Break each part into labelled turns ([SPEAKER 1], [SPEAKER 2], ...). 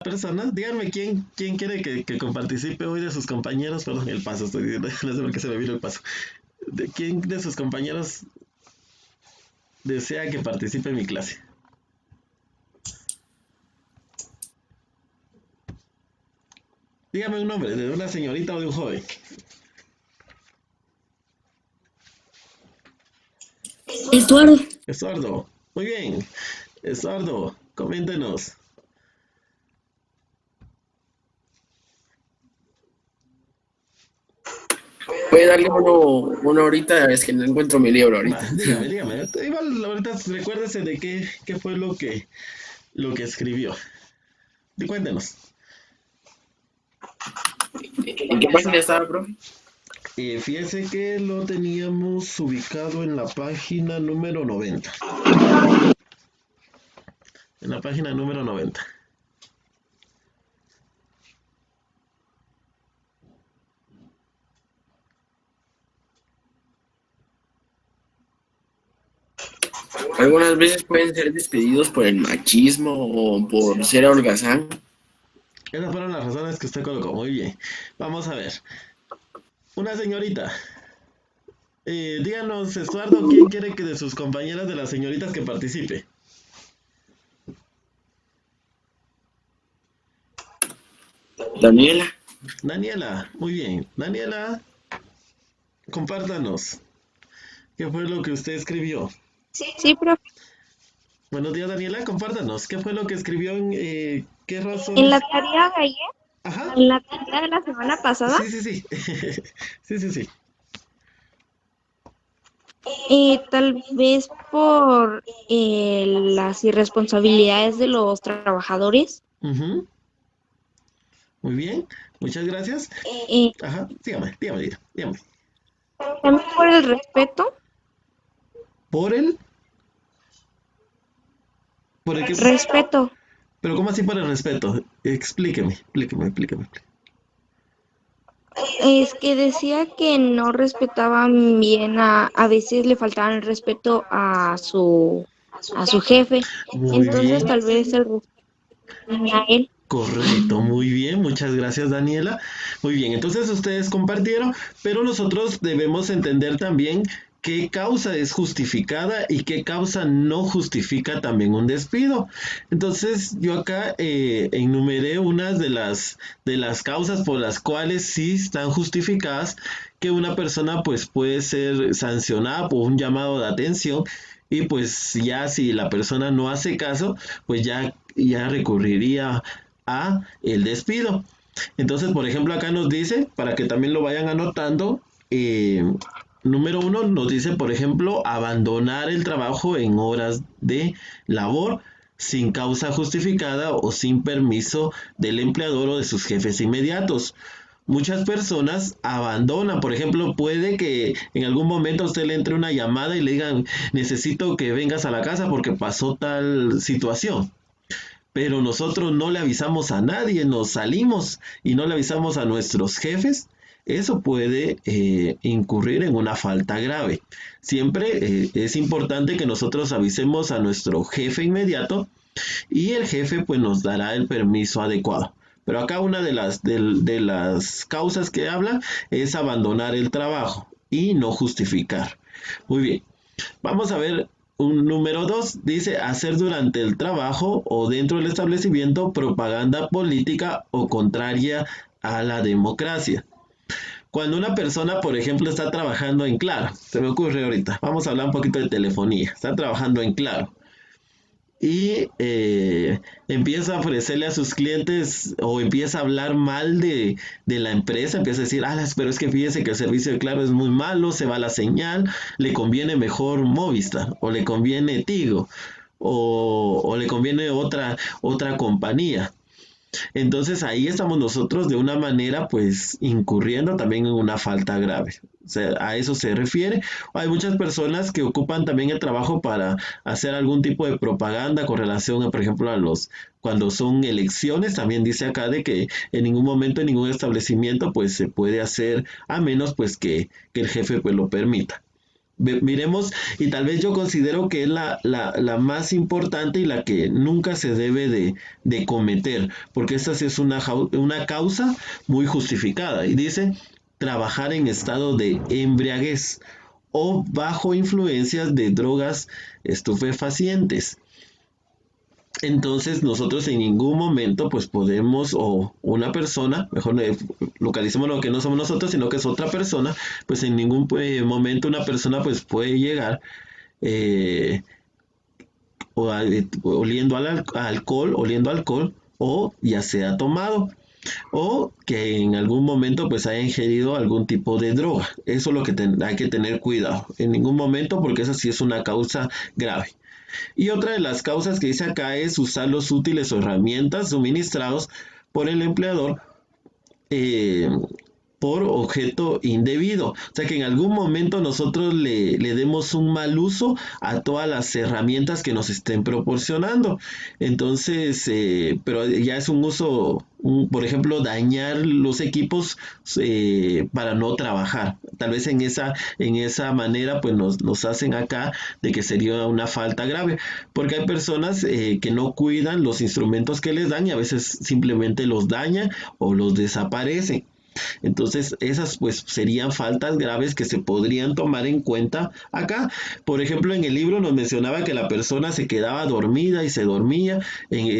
[SPEAKER 1] personas. Díganme quién quiere que participe hoy de sus compañeros. Perdón, el paso, estoy diciendo, no sé por qué se me vino el paso. ¿Quién de sus compañeros desea que participe en mi clase? Dígame un nombre, de una señorita o de un joven.
[SPEAKER 2] Estuardo.
[SPEAKER 1] Estuardo, muy bien. Estuardo, coméntenos.
[SPEAKER 3] Puede darle uno ahorita, es que no encuentro mi libro
[SPEAKER 1] Va,
[SPEAKER 3] ahorita.
[SPEAKER 1] dígame. Igual ahorita recuérdese de qué fue lo que escribió. Cuéntenos.
[SPEAKER 3] ¿En qué página estaba, profe?
[SPEAKER 1] Fíjese que lo teníamos ubicado en la página número 90. En la página número 90.
[SPEAKER 3] Algunas veces pueden ser despedidos por el machismo o por ser holgazán.
[SPEAKER 1] Esas fueron las razones que usted colocó. Muy bien. Vamos a ver. Una señorita. Díganos, Estuardo, ¿quién quiere que de sus compañeras de las señoritas que participe?
[SPEAKER 3] Daniela,
[SPEAKER 1] Daniela, muy bien. Daniela, compártanos. ¿Qué fue lo que usted escribió?
[SPEAKER 2] Sí, profe.
[SPEAKER 1] Buenos días, Daniela, compártanos. ¿Qué fue lo que escribió qué
[SPEAKER 2] En
[SPEAKER 1] razones?
[SPEAKER 2] la tarea de ayer,
[SPEAKER 1] Ajá.
[SPEAKER 2] en la tarea de la semana pasada,
[SPEAKER 1] Sí, sí, sí. Sí, sí, sí.
[SPEAKER 2] tal vez por las irresponsabilidades de los trabajadores,
[SPEAKER 1] Ujú. Muy bien. Muchas gracias.
[SPEAKER 2] eh,
[SPEAKER 1] Ajá. Dígame.
[SPEAKER 2] también por el respeto,
[SPEAKER 1] ¿Por el? ¿Por el qué?
[SPEAKER 2] respeto.
[SPEAKER 1] Pero ¿cómo así por el respeto? Explíqueme.
[SPEAKER 2] Es que decía que no respetaban bien a veces le faltaban el respeto a su jefe,
[SPEAKER 1] Muy
[SPEAKER 2] entonces
[SPEAKER 1] bien.
[SPEAKER 2] tal vez el respeto a él.
[SPEAKER 1] Correcto, muy bien, muchas gracias Daniela. Muy bien, entonces ustedes compartieron, pero nosotros debemos entender también qué causa es justificada y qué causa no justifica también un despido. Entonces yo acá enumeré unas de las causas por las cuales sí están justificadas que una persona pues puede ser sancionada por un llamado de atención y pues ya si la persona no hace caso, pues ya recurriría a el despido. Entonces, por ejemplo, acá nos dice, para que también lo vayan anotando, número uno nos dice, por ejemplo, abandonar el trabajo en horas de labor sin causa justificada o sin permiso del empleador o de sus jefes inmediatos. Muchas personas abandonan, por ejemplo, puede que en algún momento a usted le entre una llamada y le digan, necesito que vengas a la casa porque pasó tal situación, pero nosotros no le avisamos a nadie, nos salimos y no le avisamos a nuestros jefes, eso puede incurrir en una falta grave. Siempre es importante que nosotros avisemos a nuestro jefe inmediato y el jefe pues nos dará el permiso adecuado. Pero acá una de las causas que habla es abandonar el trabajo y no justificar. Muy bien. Vamos a ver un número 2. Dice hacer durante el trabajo o dentro del establecimiento propaganda política o contraria a la democracia. Cuando una persona, por ejemplo, está trabajando en Claro, se me ocurre ahorita, vamos a hablar un poquito de telefonía, está trabajando en Claro y empieza a ofrecerle a sus clientes o empieza a hablar mal de la empresa, empieza a decir, pero es que fíjese que el servicio de Claro es muy malo, se va la señal, le conviene mejor Movistar o le conviene Tigo o le conviene otra compañía. Entonces ahí estamos nosotros de una manera pues incurriendo también en una falta grave. O sea, a eso se refiere. Hay muchas personas que ocupan también el trabajo para hacer algún tipo de propaganda con relación a, por ejemplo, cuando son elecciones, también dice acá de que en ningún momento en ningún establecimiento pues se puede hacer a menos pues que el jefe pues lo permita. Miremos, y tal vez yo considero que es la más importante y la que nunca se debe de cometer, porque esta sí es una causa muy justificada. Y dice, trabajar en estado de embriaguez o bajo influencias de drogas estupefacientes. Entonces nosotros en ningún momento pues podemos, o una persona, mejor localicemos lo que no somos nosotros, sino que es otra persona, pues en ningún momento una persona pues puede llegar eh, oliendo al alcohol, o ya sea tomado, o que en algún momento pues haya ingerido algún tipo de droga. Eso es lo que hay que tener cuidado. En ningún momento, porque esa sí es una causa grave. Y otra de las causas que dice acá es usar los útiles o herramientas suministrados por el empleador eh, por objeto indebido. O sea, que en algún momento nosotros le demos un mal uso a todas las herramientas que nos estén proporcionando. Entonces, pero ya es un uso, por ejemplo, dañar los equipos para no trabajar. Tal vez en esa manera pues nos hacen acá de que sería una falta grave, porque hay personas que no cuidan los instrumentos que les dan y a veces simplemente los dañan o los desaparecen. Entonces esas pues serían faltas graves que se podrían tomar en cuenta acá. Por ejemplo, en el libro nos mencionaba que la persona se quedaba dormida y se dormía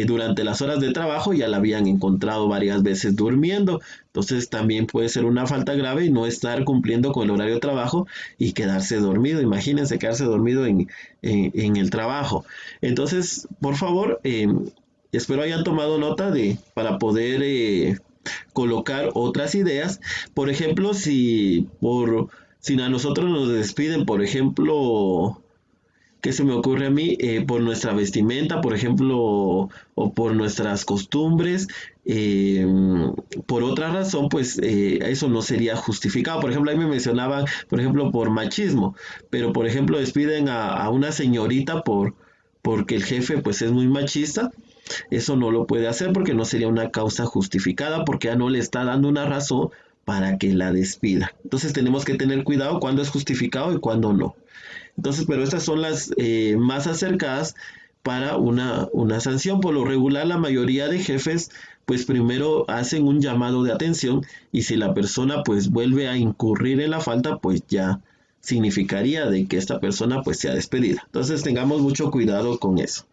[SPEAKER 1] durante las horas de trabajo. Ya la habían encontrado varias veces durmiendo. Entonces también puede ser una falta grave y no estar cumpliendo con el horario de trabajo y quedarse dormido. Imagínense quedarse dormido en el trabajo. Entonces, por favor, espero hayan tomado nota para poder colocar otras ideas. Por ejemplo, si a nosotros nos despiden, por ejemplo, ¿qué se me ocurre a mí? Por nuestra vestimenta, por ejemplo, o por nuestras costumbres, eh, por otra razón, pues eso no sería justificado. Por ejemplo, ahí me mencionaban, por ejemplo, por machismo, pero por ejemplo despiden a una señorita porque el jefe pues es muy machista. Eso no lo puede hacer porque no sería una causa justificada, porque ya no le está dando una razón para que la despida. Entonces tenemos que tener cuidado cuando es justificado y cuando no. Entonces, pero estas son las más acercadas para una sanción. Por lo regular, la mayoría de jefes pues primero hacen un llamado de atención, y si la persona pues vuelve a incurrir en la falta, pues ya significaría de que esta persona pues sea despedida. Entonces tengamos mucho cuidado con eso.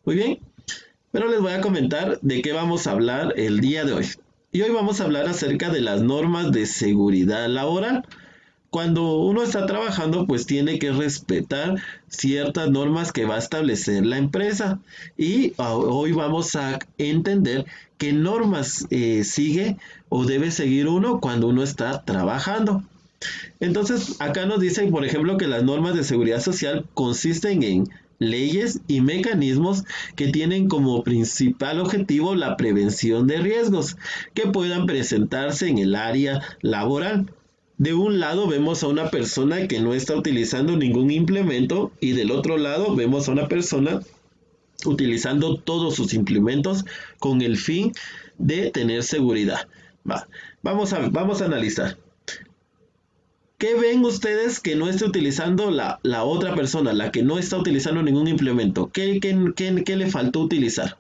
[SPEAKER 1] Muy bien. Pero les voy a comentar de qué vamos a hablar el día de hoy. Y hoy vamos a hablar acerca de las normas de seguridad laboral. Cuando uno está trabajando, pues tiene que respetar ciertas normas que va a establecer la empresa. Y hoy vamos a entender qué normas sigue o debe seguir uno cuando uno está trabajando. Entonces, acá nos dicen, por ejemplo, que las normas de seguridad social consisten en leyes y mecanismos que tienen como principal objetivo la prevención de riesgos que puedan presentarse en el área laboral. De un lado vemos a una persona que no está utilizando ningún implemento, y del otro lado vemos a una persona utilizando todos sus implementos con el fin de tener seguridad. Vamos a analizar. ¿Qué ven ustedes que no esté utilizando la otra persona, la que no está utilizando ningún implemento? ¿Qué le faltó utilizar?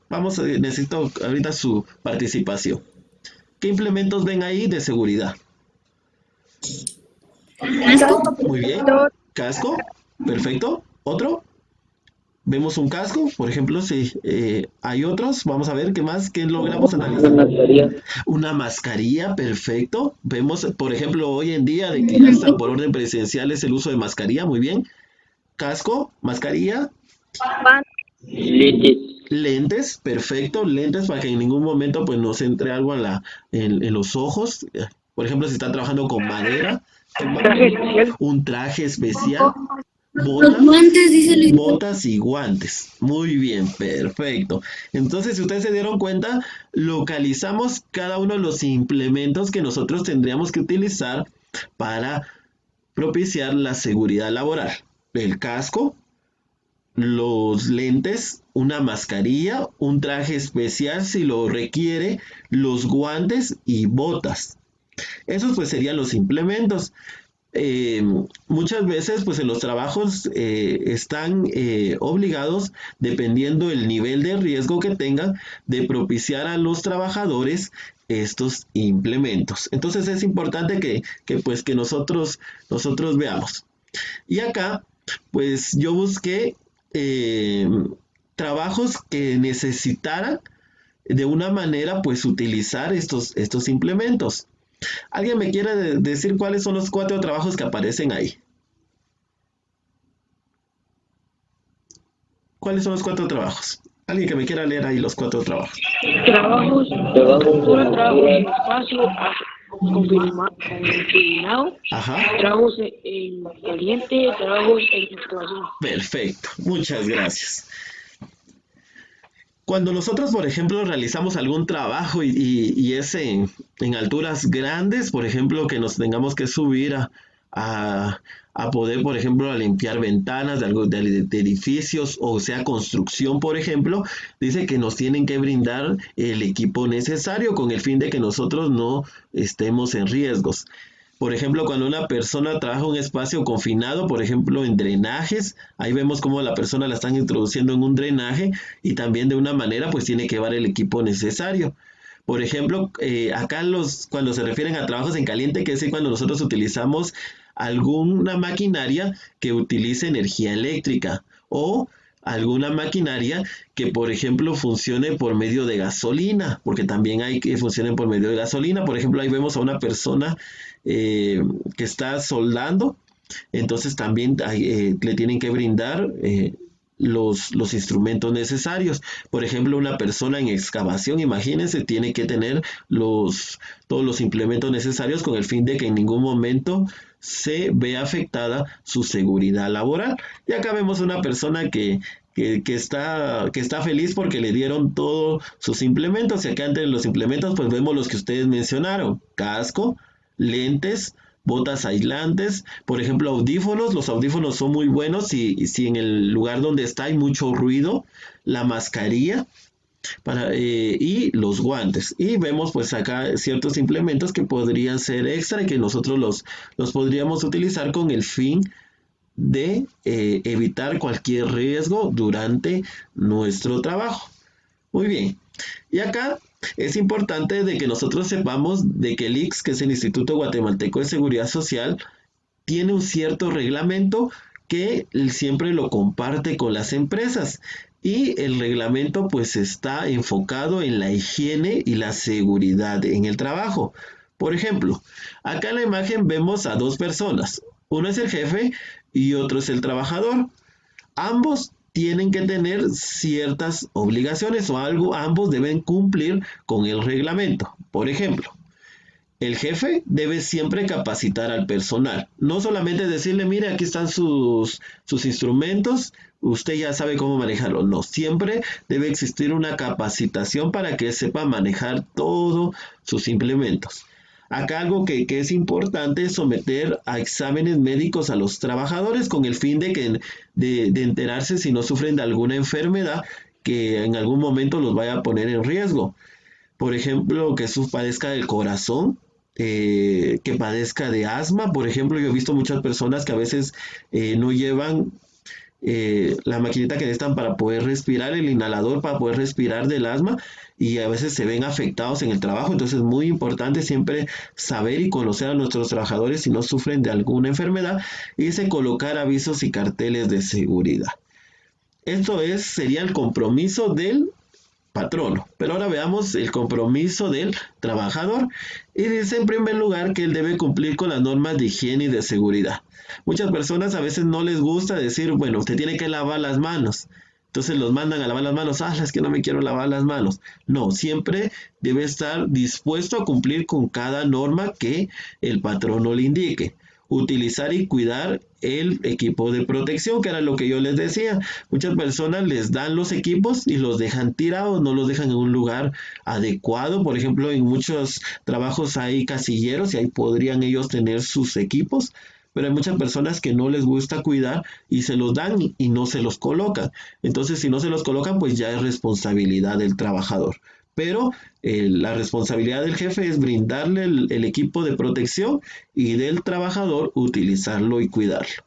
[SPEAKER 1] Necesito ahorita su participación. ¿Qué implementos ven ahí de seguridad?
[SPEAKER 2] Casco.
[SPEAKER 1] Muy bien. Casco. Perfecto. ¿Otro? Vemos un casco, por ejemplo, si hay otros. Vamos a ver qué más, qué logramos analizar. Una mascarilla, perfecto. Vemos, por ejemplo, hoy en día de que ya está por orden presidencial es el uso de mascarilla, muy bien. Casco, mascarilla. Lentes, perfecto, lentes para que en ningún momento pues nos entre algo en los ojos. Por ejemplo, si está trabajando con madera, un traje especial. Botas y guantes. Muy bien, perfecto. Entonces, si ustedes se dieron cuenta, localizamos cada uno de los implementos que nosotros tendríamos que utilizar para propiciar la seguridad laboral. El casco, los lentes, una mascarilla, un traje especial si lo requiere, los guantes y botas. Esos pues serían los implementos. eh, muchas veces pues en los trabajos están obligados, dependiendo el nivel de riesgo que tengan, de propiciar a los trabajadores estos implementos. Entonces es importante pues que nosotros veamos. Y acá pues yo busqué eh, trabajos que necesitaran de una manera pues utilizar estos implementos. ¿Alguien me quiere decir cuáles son los 4 trabajos que aparecen ahí? ¿Cuáles son los 4 trabajos? Alguien que me quiera leer ahí los 4 trabajos.
[SPEAKER 4] Trabajos, uno trabajo en espacio confinado,
[SPEAKER 1] Ajá,
[SPEAKER 4] trabajos en caliente, trabajos en excavación.
[SPEAKER 1] perfecto. Muchas gracias. Cuando nosotros, por ejemplo, realizamos algún trabajo y es en alturas grandes, por ejemplo, que nos tengamos que subir a, a poder, por ejemplo, a limpiar ventanas de edificios o sea construcción, por ejemplo, dice que nos tienen que brindar el equipo necesario con el fin de que nosotros no estemos en riesgos. Por ejemplo, cuando una persona trabaja en un espacio confinado, por ejemplo, en drenajes, ahí vemos cómo la persona la están introduciendo en un drenaje y también de una manera pues tiene que llevar el equipo necesario. Por ejemplo, acá cuando se refieren a trabajos en caliente, que es decir, cuando nosotros utilizamos alguna maquinaria que utilice energía eléctrica o alguna maquinaria que, por ejemplo, funcione por medio de gasolina, porque también hay que funcionen por medio de gasolina. Por ejemplo, ahí vemos a una persona que está soldando, entonces también le tienen que brindar los instrumentos necesarios. Por ejemplo, una persona en excavación, imagínense, tiene que tener todos los implementos necesarios con el fin de que en ningún momento se vea afectada su seguridad laboral. Y acá vemos una persona que está feliz porque le dieron todos sus implementos. Y acá entre los implementos pues vemos los que ustedes mencionaron: casco, lentes, botas aislantes, por ejemplo audífonos. Los audífonos son muy buenos si en el lugar donde está hay mucho ruido, la mascarilla y los guantes. Y vemos pues acá ciertos implementos que podrían ser extra y que nosotros los podríamos utilizar con el fin de evitar cualquier riesgo durante nuestro trabajo. Muy bien. Y acá es importante de que nosotros sepamos de que el ICS, que es el Instituto Guatemalteco de Seguridad Social, tiene un cierto reglamento que siempre lo comparte con las empresas. Y el reglamento pues está enfocado en la higiene y la seguridad en el trabajo. Por ejemplo, acá en la imagen vemos a 2 personas. Uno es el jefe y otro es el trabajador. Ambos tienen que tener ciertas obligaciones o ambos deben cumplir con el reglamento. Por ejemplo, el jefe debe siempre capacitar al personal. No solamente decirle, mire, aquí están sus instrumentos, usted ya sabe cómo manejarlo. No, siempre debe existir una capacitación para que sepa manejar todos sus implementos. Acá algo que es importante es someter a exámenes médicos a los trabajadores con el fin de enterarse si no sufren de alguna enfermedad que en algún momento los vaya a poner en riesgo. Por ejemplo, que padezca del corazón, que padezca de asma. Por ejemplo, yo he visto muchas personas que a veces no llevan la maquinita que necesitan para poder respirar, el inhalador para poder respirar del asma, y a veces se ven afectados en el trabajo. Entonces es muy importante siempre saber y conocer a nuestros trabajadores si no sufren de alguna enfermedad y colocar avisos y carteles de seguridad. Esto sería el compromiso del patrono. Pero ahora veamos el compromiso del trabajador. Y dice en primer lugar que él debe cumplir con las normas de higiene y de seguridad. Muchas personas a veces no les gusta decir, bueno, usted tiene que lavar las manos. Entonces los mandan a lavar las manos. Ah, es que no me quiero lavar las manos. No, siempre debe estar dispuesto a cumplir con cada norma que el patrono le indique. Utilizar y cuidar el equipo de protección, que era lo que yo les decía. Muchas personas les dan los equipos y los dejan tirados, no los dejan en un lugar adecuado. Por ejemplo, en muchos trabajos hay casilleros y ahí podrían ellos tener sus equipos, pero hay muchas personas que no les gusta cuidar y se los dan y no se los colocan. Entonces, si no se los colocan, pues ya es responsabilidad del trabajador. pero la responsabilidad del jefe es brindarle el equipo de protección y del trabajador utilizarlo y cuidarlo.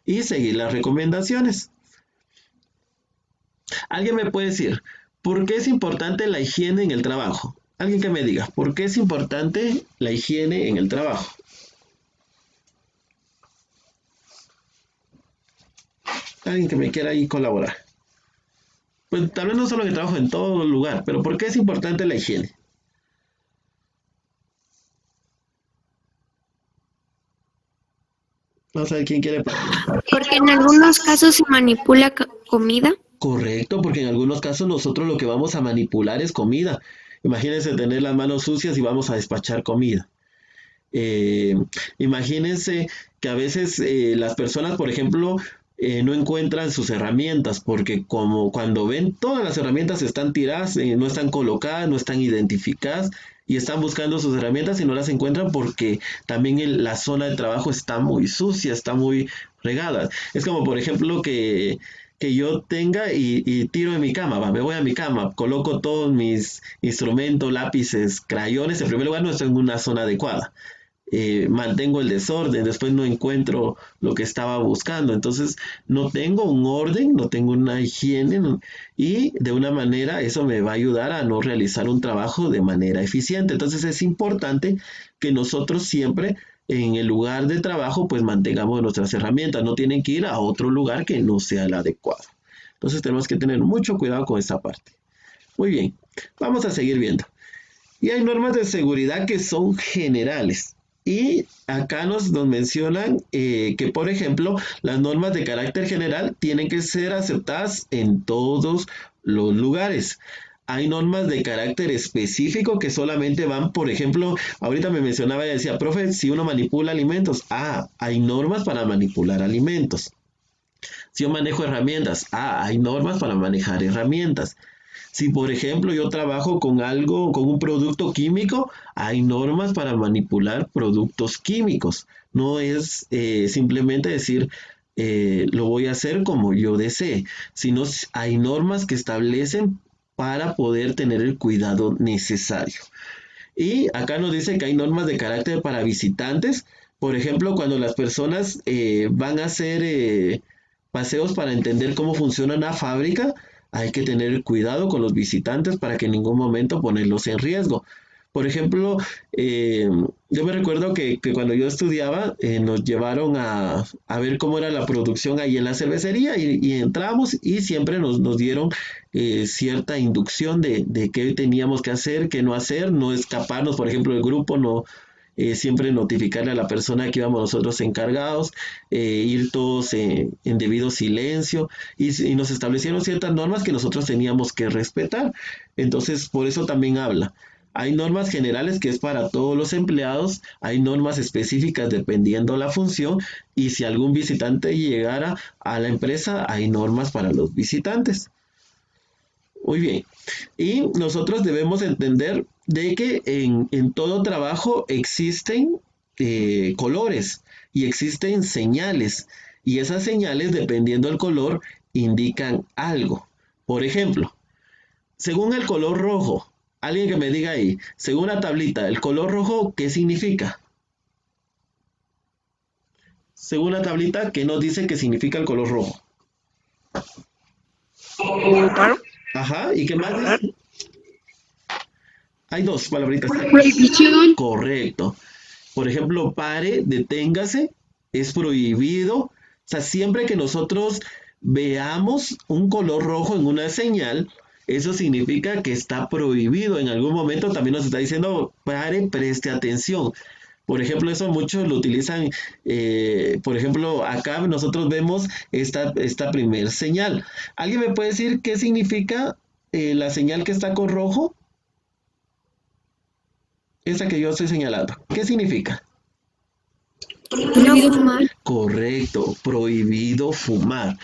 [SPEAKER 1] Y seguir las recomendaciones. ¿Alguien me puede decir por qué es importante la higiene en el trabajo? Alguien que me diga, ¿por qué es importante la higiene en el trabajo? Alguien que me quiera ahí colaborar. Pues tal vez no solo en el trabajo, en todo lugar, pero ¿por qué es importante la higiene? Vamos a ver quién quiere.
[SPEAKER 2] Porque en algunos casos se manipula comida.
[SPEAKER 1] Correcto, porque en algunos casos nosotros lo que vamos a manipular es comida. Imagínense tener las manos sucias y vamos a despachar comida. Eh, Imagínense que a veces las personas, por ejemplo, no encuentran sus herramientas, porque como cuando ven todas las herramientas están tiradas, no están colocadas, no están identificadas, y están buscando sus herramientas y no las encuentran porque también la zona de trabajo está muy sucia, está muy regada. Es como, por ejemplo, que yo tenga y tiro en mi cama, me voy a mi cama, coloco todos mis instrumentos, lápices, crayones. En primer lugar, no estoy en una zona adecuada. Mantengo el desorden, después no encuentro lo que estaba buscando, entonces no tengo un orden, no tengo una higiene, y de una manera eso me va a ayudar a no realizar un trabajo de manera eficiente. Entonces es importante que nosotros siempre en el lugar de trabajo pues mantengamos nuestras herramientas, no tienen que ir a otro lugar que no sea el adecuado. Entonces tenemos que tener mucho cuidado con esta parte. Muy bien, vamos a seguir viendo. Y hay normas de seguridad que son generales. Y acá nos mencionan que, por ejemplo, las normas de carácter general tienen que ser aceptadas en todos los lugares. Hay normas de carácter específico que solamente van, por ejemplo, ahorita me mencionaba y decía, profe, si uno manipula alimentos, hay normas para manipular alimentos. Si yo manejo herramientas, hay normas para manejar herramientas. Si, por ejemplo, yo trabajo con algo, con un producto químico, hay normas para manipular productos químicos. No es simplemente decir, lo voy a hacer como yo desee, sino hay normas que establecen para poder tener el cuidado necesario. Y acá nos dice que hay normas de carácter para visitantes. Por ejemplo, cuando las personas van a hacer paseos para entender cómo funciona una fábrica, hay que tener cuidado con los visitantes para que en ningún momento ponerlos en riesgo. Por ejemplo, yo me recuerdo que cuando yo estudiaba nos llevaron a ver cómo era la producción ahí en la cervecería y entramos y siempre nos dieron cierta inducción de qué teníamos que hacer, qué no hacer, no escaparnos, por ejemplo, del grupo, no siempre notificarle a la persona que íbamos nosotros encargados, ir todos en debido silencio y nos establecieron ciertas normas que nosotros teníamos que respetar. Entonces, por eso también habla. Hay normas generales que es para todos los empleados, hay normas específicas dependiendo la función y si algún visitante llegara a la empresa, hay normas para los visitantes. Muy bien. Y nosotros debemos entender de que en todo trabajo existen colores y existen señales. Y esas señales, dependiendo del color, indican algo. Por ejemplo, según el color rojo, alguien que me diga ahí, según la tablita, el color rojo, ¿qué significa? Según la tablita, ¿qué nos dice que significa el color rojo? Ajá, ¿y qué más dice? Hay dos palabritas.
[SPEAKER 4] Prohibición.
[SPEAKER 1] Correcto. Por ejemplo, pare, deténgase, es prohibido. O sea, siempre que nosotros veamos un color rojo en una señal, eso significa que está prohibido. En algún momento también nos está diciendo, pare, preste atención. Por ejemplo, eso muchos lo utilizan, por ejemplo, acá nosotros vemos esta primer señal. ¿Alguien me puede decir qué significa la señal que está con rojo? Esa que yo estoy señalando. ¿Qué significa?
[SPEAKER 2] No fumar.
[SPEAKER 1] Correcto, prohibido fumar.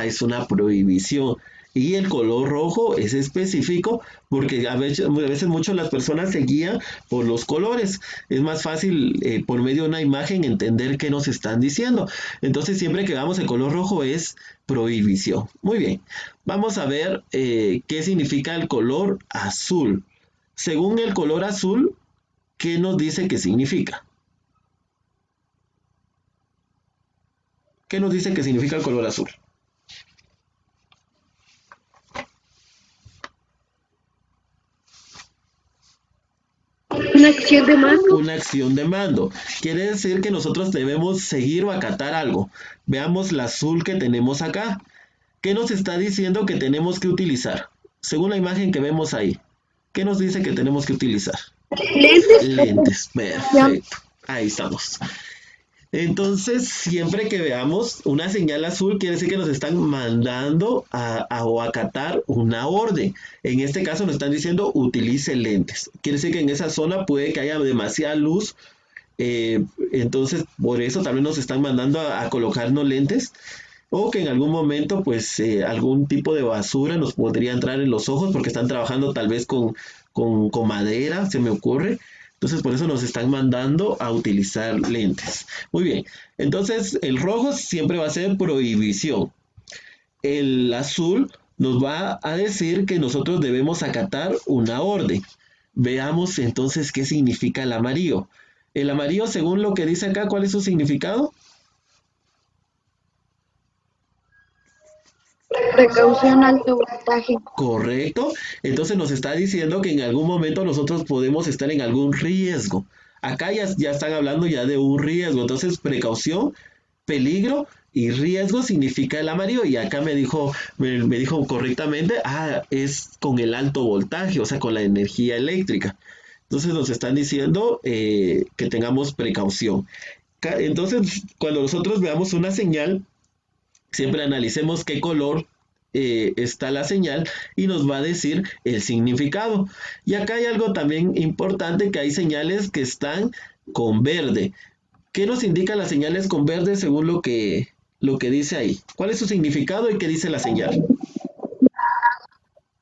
[SPEAKER 1] Es una prohibición. Y el color rojo es específico porque a veces mucho las personas se guían por los colores. Es más fácil por medio de una imagen entender qué nos están diciendo. Entonces siempre que veamos el color rojo es prohibición. Muy bien, vamos a ver qué significa el color azul. según el color azul, ¿qué nos dice que significa? ¿Qué nos dice que significa el color azul?
[SPEAKER 2] Una acción de mando.
[SPEAKER 1] Una acción de mando. Quiere decir que nosotros debemos seguir o acatar algo. Veamos el azul que tenemos acá. ¿Qué nos está diciendo que tenemos que utilizar? Según la imagen que vemos ahí. ¿Qué nos dice que tenemos que utilizar?
[SPEAKER 2] Lentes.
[SPEAKER 1] Lentes, perfecto. Ahí estamos. Entonces, siempre que veamos una señal azul, quiere decir que nos están mandando o acatar una orden. En este caso nos están diciendo utilice lentes. Quiere decir que en esa zona puede que haya demasiada luz. Entonces, por eso también nos están mandando a colocarnos lentes. O que en algún momento, pues, algún tipo de basura nos podría entrar en los ojos porque están trabajando tal vez con madera, se me ocurre. Entonces, por eso nos están mandando a utilizar lentes. Muy bien. Entonces, el rojo siempre va a ser prohibición. El azul nos va a decir que nosotros debemos acatar una orden. Veamos entonces qué significa el amarillo. El amarillo, según lo que dice acá, ¿cuál es su significado?
[SPEAKER 2] Precaución, alto voltaje.
[SPEAKER 1] Correcto. Entonces nos está diciendo que en algún momento nosotros podemos estar en algún riesgo. Acá ya están hablando ya de un riesgo. Entonces, precaución, peligro y riesgo significa el amarillo. Y acá me dijo correctamente, es con el alto voltaje, o sea, con la energía eléctrica. Entonces nos están diciendo que tengamos precaución. Entonces, cuando nosotros veamos una señal, siempre analicemos qué color está la señal y nos va a decir el significado. Y acá hay algo también importante, que hay señales que están con verde. ¿Qué nos indican las señales con verde según lo que dice ahí? ¿Cuál es su significado y qué dice la señal?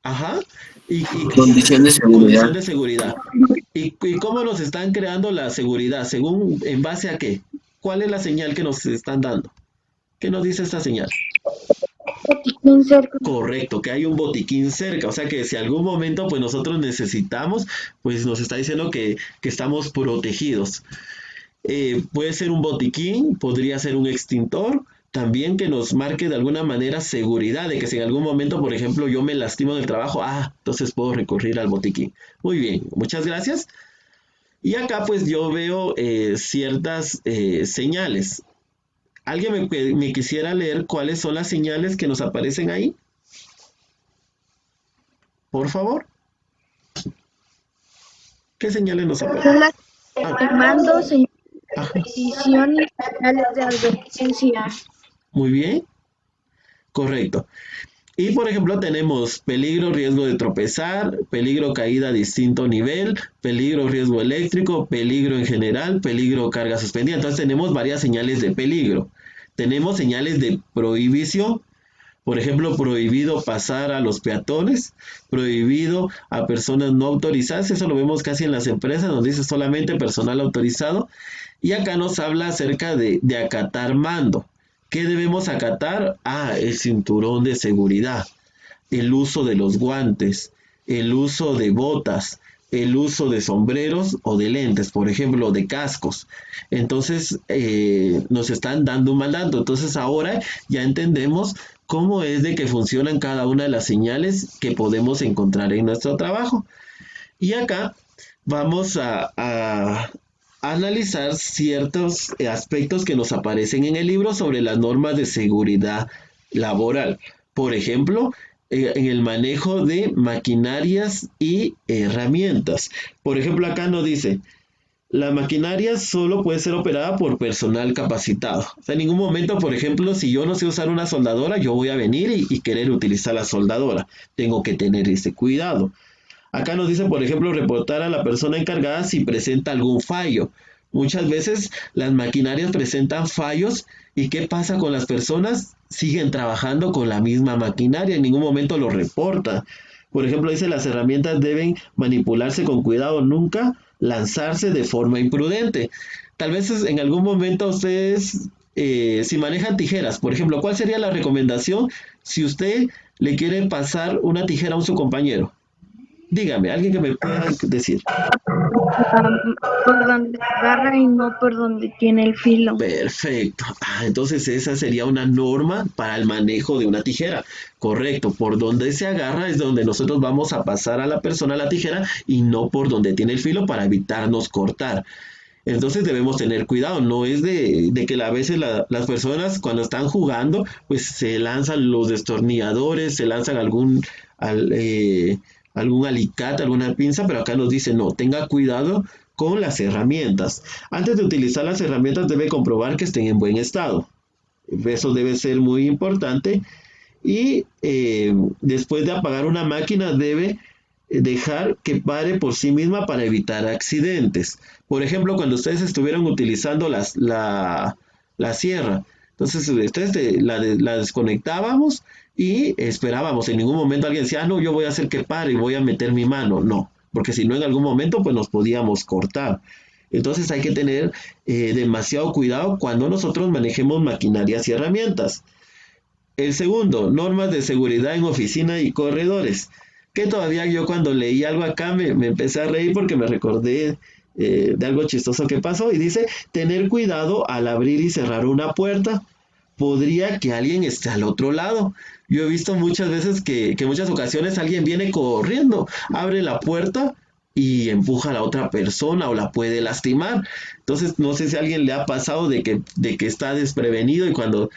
[SPEAKER 1] Ajá.
[SPEAKER 3] Condición de seguridad.
[SPEAKER 1] Condición de seguridad. ¿Y cómo nos están creando la seguridad? ¿En base a qué? ¿Cuál es la señal que nos están dando? ¿Qué nos dice esta señal?
[SPEAKER 2] Botiquín cerca.
[SPEAKER 1] Correcto, que hay un botiquín cerca, o sea que si algún momento pues nosotros necesitamos, pues nos está diciendo que estamos protegidos. Puede ser un botiquín, podría ser un extintor, también que nos marque de alguna manera seguridad, de que si en algún momento, por ejemplo, yo me lastimo en el trabajo, entonces puedo recurrir al botiquín. Muy bien, muchas gracias. Y acá pues yo veo ciertas señales. ¿Alguien me quisiera leer cuáles son las señales que nos aparecen ahí? Por favor. ¿Qué señales nos aparecen?
[SPEAKER 2] Son las de mando, señales de
[SPEAKER 1] Ajá.
[SPEAKER 2] precisión y señales de advertencia.
[SPEAKER 1] Muy bien. Correcto. Y por ejemplo tenemos peligro, riesgo de tropezar, peligro, caída a distinto nivel, peligro, riesgo eléctrico, peligro en general, peligro, carga suspendida. Entonces tenemos varias señales de peligro. Tenemos señales de prohibición. Por ejemplo, prohibido pasar a los peatones, prohibido a personas no autorizadas. Eso lo vemos casi en las empresas, donde dice solamente personal autorizado. Y acá nos habla acerca de acatar mando. ¿Qué debemos acatar? El cinturón de seguridad, el uso de los guantes, el uso de botas, el uso de sombreros o de lentes, por ejemplo, de cascos. Entonces, nos están dando un mandato. Entonces, ahora ya entendemos cómo es de que funcionan cada una de las señales que podemos encontrar en nuestro trabajo. Y acá vamos a analizar ciertos aspectos que nos aparecen en el libro sobre las normas de seguridad laboral. Por ejemplo, en el manejo de maquinarias y herramientas. Por ejemplo, acá nos dice, la maquinaria solo puede ser operada por personal capacitado. O sea, en ningún momento, por ejemplo, si yo no sé usar una soldadora, yo voy a venir y querer utilizar la soldadora. Tengo que tener ese cuidado. Acá nos dice, por ejemplo, reportar a la persona encargada si presenta algún fallo. Muchas veces las maquinarias presentan fallos y ¿qué pasa con las personas? Siguen trabajando con la misma maquinaria, en ningún momento lo reportan. Por ejemplo, dice, las herramientas deben manipularse con cuidado, nunca lanzarse de forma imprudente. Tal vez en algún momento ustedes, si manejan tijeras, por ejemplo, ¿cuál sería la recomendación si usted le quiere pasar una tijera a su compañero? Dígame, alguien que me pueda decir.
[SPEAKER 2] Por donde se agarra y no por donde tiene el filo.
[SPEAKER 1] Perfecto. Entonces esa sería una norma para el manejo de una tijera. Correcto. Por donde se agarra es donde nosotros vamos a pasar a la persona la tijera y no por donde tiene el filo para evitarnos cortar. Entonces debemos tener cuidado, no es de que a veces las personas cuando están jugando, pues se lanzan los destornilladores, se lanzan al- eh, algún alicate, alguna pinza, pero acá nos dice no, tenga cuidado con las herramientas. Antes de utilizar las herramientas debe comprobar que estén en buen estado. Eso debe ser muy importante y después de apagar una máquina debe dejar que pare por sí misma para evitar accidentes. Por ejemplo, cuando ustedes estuvieron utilizando la sierra, entonces la desconectábamos y esperábamos. En ningún momento alguien decía, no, yo voy a hacer que pare y voy a meter mi mano. No, porque si no en algún momento pues nos podíamos cortar. Entonces hay que tener demasiado cuidado cuando nosotros manejemos maquinarias y herramientas. El segundo, normas de seguridad en oficina y corredores. Que todavía yo cuando leí algo acá me empecé a reír porque me recordé de algo chistoso que pasó. Y dice, tener cuidado al abrir y cerrar una puerta. Podría que alguien esté al otro lado. Yo he visto muchas veces que en muchas ocasiones alguien viene corriendo, abre la puerta y empuja a la otra persona o la puede lastimar. Entonces, no sé si a alguien le ha pasado de que está desprevenido y cuando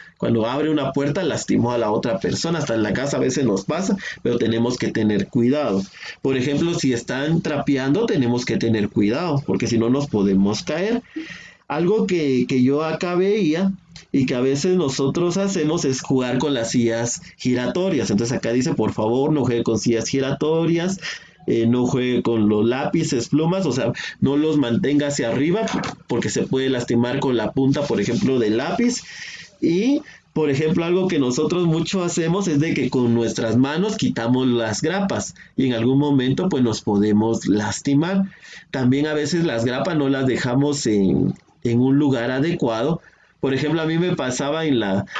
[SPEAKER 1] abre una puerta lastimó a la otra persona. Hasta en la casa a veces nos pasa, pero tenemos que tener cuidado. Por ejemplo, si están trapeando, tenemos que tener cuidado, porque si no nos podemos caer. Algo que yo acá veía y que a veces nosotros hacemos es jugar con las sillas giratorias. Entonces acá dice, por favor, no juegue con sillas giratorias, no juegue con los lápices, plumas, o sea, no los mantenga hacia arriba porque se puede lastimar con la punta, por ejemplo, del lápiz. Y, por ejemplo, algo que nosotros mucho hacemos es de que con nuestras manos quitamos las grapas y en algún momento pues nos podemos lastimar. También a veces las grapas no las dejamos en un lugar adecuado. Por ejemplo, a mí me pasaba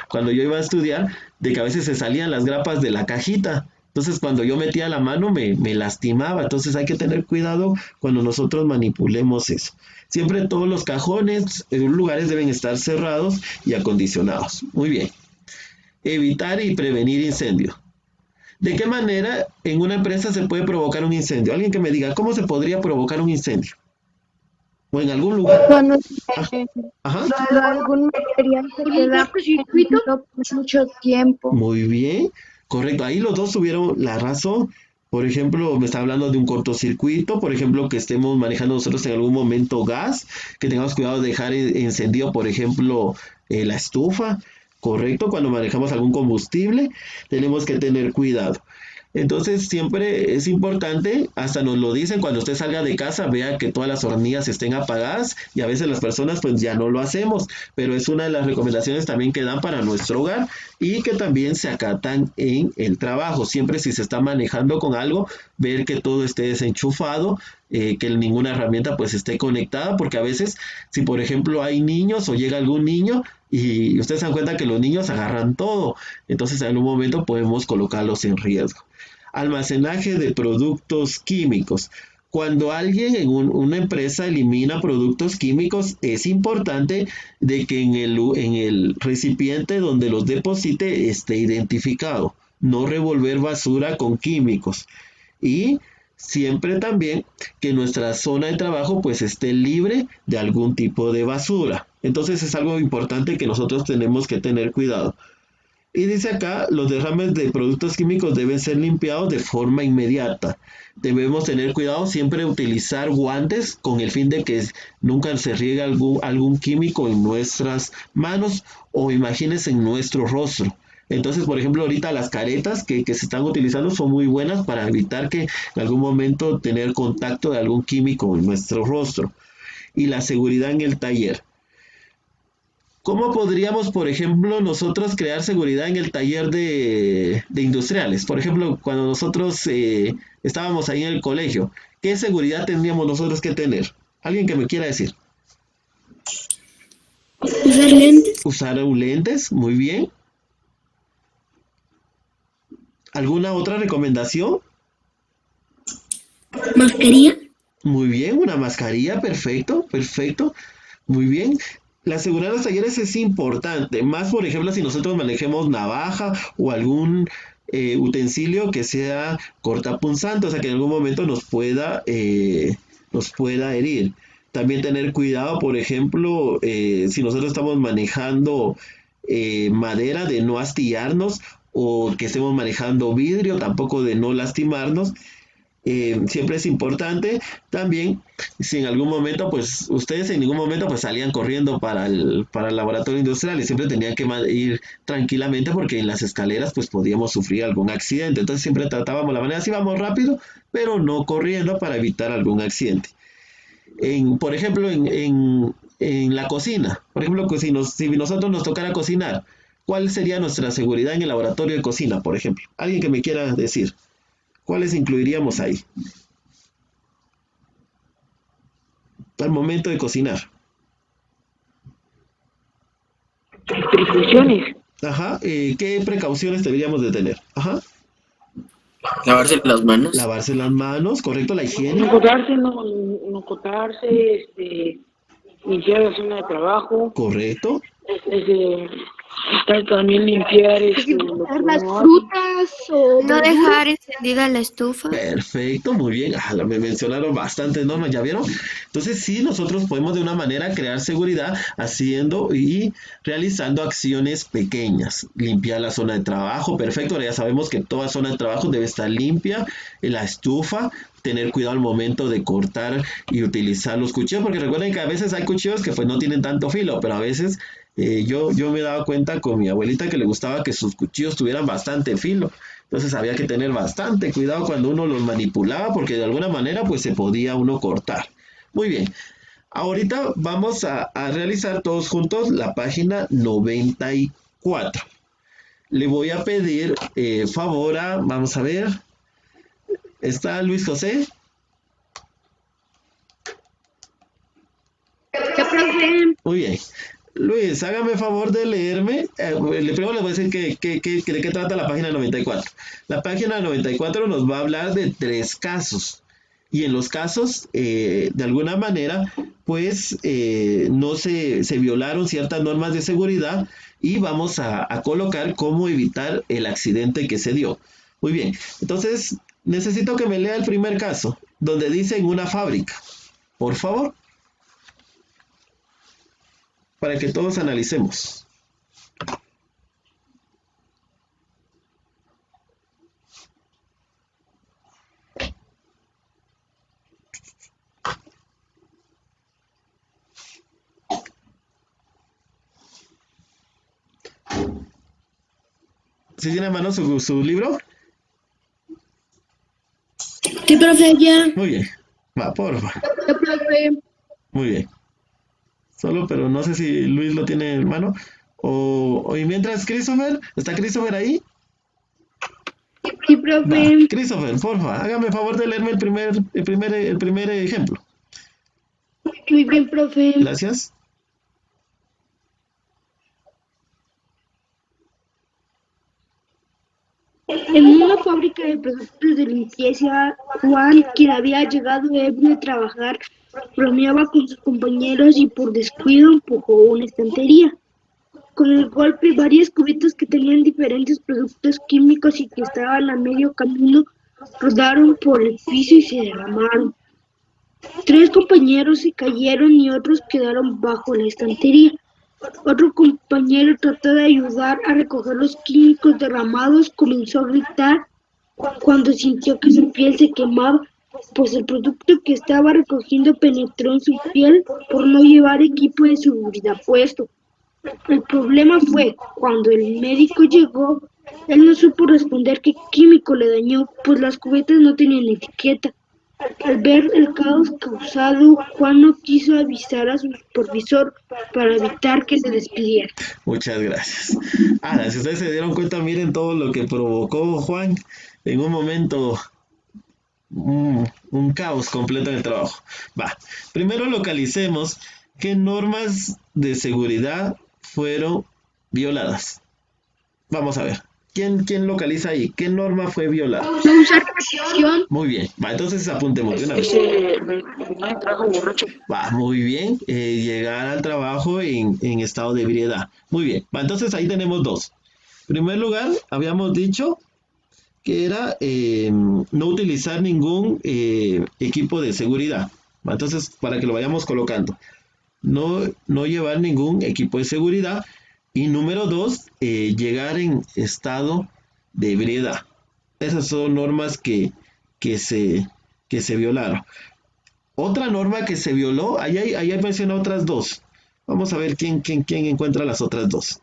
[SPEAKER 1] cuando yo iba a estudiar, de que a veces se salían las grapas de la cajita. Entonces, cuando yo metía la mano me lastimaba. Entonces, hay que tener cuidado cuando nosotros manipulemos eso. Siempre todos los cajones, lugares deben estar cerrados y acondicionados. Muy bien. Evitar y prevenir incendios. ¿De qué manera en una empresa se puede provocar un incendio? Alguien que me diga, ¿cómo se podría provocar un incendio? O en algún lugar.
[SPEAKER 2] Cuando
[SPEAKER 1] Ajá.
[SPEAKER 2] algún material se queda prendido por mucho tiempo.
[SPEAKER 1] Muy bien, correcto. Ahí los dos tuvieron la razón. Por ejemplo, me está hablando de un cortocircuito, por ejemplo, que estemos manejando nosotros en algún momento gas, que tengamos cuidado de dejar encendido, por ejemplo, la estufa, correcto. Cuando manejamos algún combustible, tenemos que tener cuidado. Entonces siempre es importante, hasta nos lo dicen, cuando usted salga de casa, vea que todas las hornillas estén apagadas y a veces las personas pues ya no lo hacemos, pero es una de las recomendaciones también que dan para nuestro hogar y que también se acatan en el trabajo. Siempre si se está manejando con algo, ver que todo esté desenchufado, que ninguna herramienta pues esté conectada, porque a veces si por ejemplo hay niños o llega algún niño y ustedes se dan cuenta que los niños agarran todo, entonces en un momento podemos colocarlos en riesgo. Almacenaje de productos químicos. Cuando alguien en una empresa elimina productos químicos, es importante de que en el recipiente donde los deposite esté identificado. No revolver basura con químicos. Y siempre también que nuestra zona de trabajo pues esté libre de algún tipo de basura. Entonces es algo importante que nosotros tenemos que tener cuidado. Y dice acá, los derrames de productos químicos deben ser limpiados de forma inmediata. Debemos tener cuidado siempre utilizar guantes con el fin de que nunca se riegue algún químico en nuestras manos o imagínense en nuestro rostro. Entonces, por ejemplo, ahorita las caretas que se están utilizando son muy buenas para evitar que en algún momento tener contacto de algún químico en nuestro rostro. Y la seguridad en el taller. ¿Cómo podríamos, por ejemplo, nosotros crear seguridad en el taller de industriales? Por ejemplo, cuando nosotros estábamos ahí en el colegio, ¿qué seguridad tendríamos nosotros que tener? ¿Alguien que me quiera decir?
[SPEAKER 5] Usar lentes.
[SPEAKER 1] Usar lentes, muy bien. ¿Alguna otra recomendación?
[SPEAKER 5] Mascarilla.
[SPEAKER 1] Muy bien, una mascarilla, perfecto, perfecto. Muy bien. La asegurar los talleres es importante, más por ejemplo si nosotros manejemos navaja o algún utensilio que sea cortapunzante, o sea que en algún momento nos pueda herir. También tener cuidado, por ejemplo, si nosotros estamos manejando madera, de no astillarnos, o que estemos manejando vidrio, tampoco de no lastimarnos. Siempre es importante también si en algún momento pues ustedes en ningún momento pues salían corriendo para el laboratorio industrial y siempre tenían que ir tranquilamente porque en las escaleras pues podíamos sufrir algún accidente, entonces siempre tratábamos la manera, si íbamos rápido pero no corriendo para evitar algún accidente. Por ejemplo en la cocina, por ejemplo si nosotros nos tocara cocinar, ¿cuál sería nuestra seguridad en el laboratorio de cocina, por ejemplo? Alguien que me quiera decir. ¿Cuáles incluiríamos ahí? Al momento de cocinar.
[SPEAKER 4] Precauciones.
[SPEAKER 1] Ajá. ¿Qué precauciones deberíamos de tener? Ajá.
[SPEAKER 3] Lavarse las manos.
[SPEAKER 1] Lavarse las manos, correcto, la
[SPEAKER 4] No
[SPEAKER 1] higiene.
[SPEAKER 4] cortarse, no cortarse, limpiar la zona de trabajo,
[SPEAKER 1] Correcto.
[SPEAKER 4] también limpiar lo que
[SPEAKER 2] Las
[SPEAKER 4] uno hace.
[SPEAKER 2] frutas o
[SPEAKER 5] No
[SPEAKER 2] verduras.
[SPEAKER 5] dejar encendida la estufa.
[SPEAKER 1] Perfecto, muy bien. Me mencionaron bastantes normas, ¿ya vieron? Entonces sí, nosotros podemos de una manera crear seguridad haciendo y realizando acciones pequeñas. Limpiar la zona de trabajo, perfecto. Ahora ya sabemos que toda zona de trabajo debe estar limpia. La estufa, tener cuidado al momento de cortar y utilizar los cuchillos, porque recuerden que a veces hay cuchillos que pues no tienen tanto filo, pero a veces yo me daba cuenta con mi abuelita que le gustaba que sus cuchillos tuvieran bastante filo. Entonces había que tener bastante cuidado cuando uno los manipulaba porque de alguna manera pues se podía uno cortar. Muy bien. Ahorita vamos a realizar todos juntos la página 94. Le voy a pedir favor a, vamos a ver, ¿está Luis José? Muy bien. Luis, hágame favor de leerme. Primero les voy a decir de qué trata la página 94. La página 94 nos va a hablar de 3 casos. Y en los casos, de alguna manera, pues no se violaron ciertas normas de seguridad y vamos a colocar cómo evitar el accidente que se dio. Muy bien. Entonces, necesito que me lea el primer caso, donde dice en una fábrica. Por favor. Para que todos analicemos. ¿Sí tiene a mano su libro?
[SPEAKER 5] ¿Qué, profe? Ya.
[SPEAKER 1] Muy bien. Va, porfa. Muy bien. Solo, pero no sé si Luis lo tiene en mano. Y mientras Christopher, ¿está Christopher ahí?
[SPEAKER 2] Sí, profe.
[SPEAKER 1] Va, Christopher, porfa, hágame favor de leerme el primer ejemplo.
[SPEAKER 2] Muy bien, profe.
[SPEAKER 1] Gracias.
[SPEAKER 2] En una fábrica de productos de limpieza, Juan, quien había llegado ebrio a trabajar, bromeaba con sus compañeros y por descuido empujó una estantería. Con el golpe, varias cubetas que tenían diferentes productos químicos y que estaban a medio camino rodaron por el piso y se derramaron. 3 compañeros se cayeron y otros quedaron bajo la estantería. Otro compañero trató de ayudar a recoger los químicos derramados, comenzó a gritar cuando sintió que su piel se quemaba, pues el producto que estaba recogiendo penetró en su piel por no llevar equipo de seguridad puesto. El problema fue cuando el médico llegó, él no supo responder qué químico le dañó, pues las cubetas no tenían etiqueta. Al ver el caos causado, Juan no quiso avisar a su supervisor para evitar que se despidiera.
[SPEAKER 1] Muchas gracias. Ahora, si ustedes se dieron cuenta, miren todo lo que provocó Juan en un momento, un caos completo en el trabajo. Va, primero localicemos qué normas de seguridad fueron violadas. Vamos a ver. ¿Quién localiza ahí? ¿Qué norma fue violada?
[SPEAKER 2] No usar protección.
[SPEAKER 1] Muy bien, va, entonces apuntemos de una vez.
[SPEAKER 4] No hay trabajo borracho.
[SPEAKER 1] Va, muy bien, llegar al trabajo en estado de ebriedad. Muy bien, va, entonces ahí tenemos dos. En primer lugar, habíamos dicho que era no utilizar ningún equipo de seguridad. Va, entonces, para que lo vayamos colocando, no llevar ningún equipo de seguridad. Y número dos, llegar en estado de ebriedad. Esas son normas que se violaron. Otra norma que se violó, ahí menciona otras dos. Vamos a ver quién encuentra las otras dos.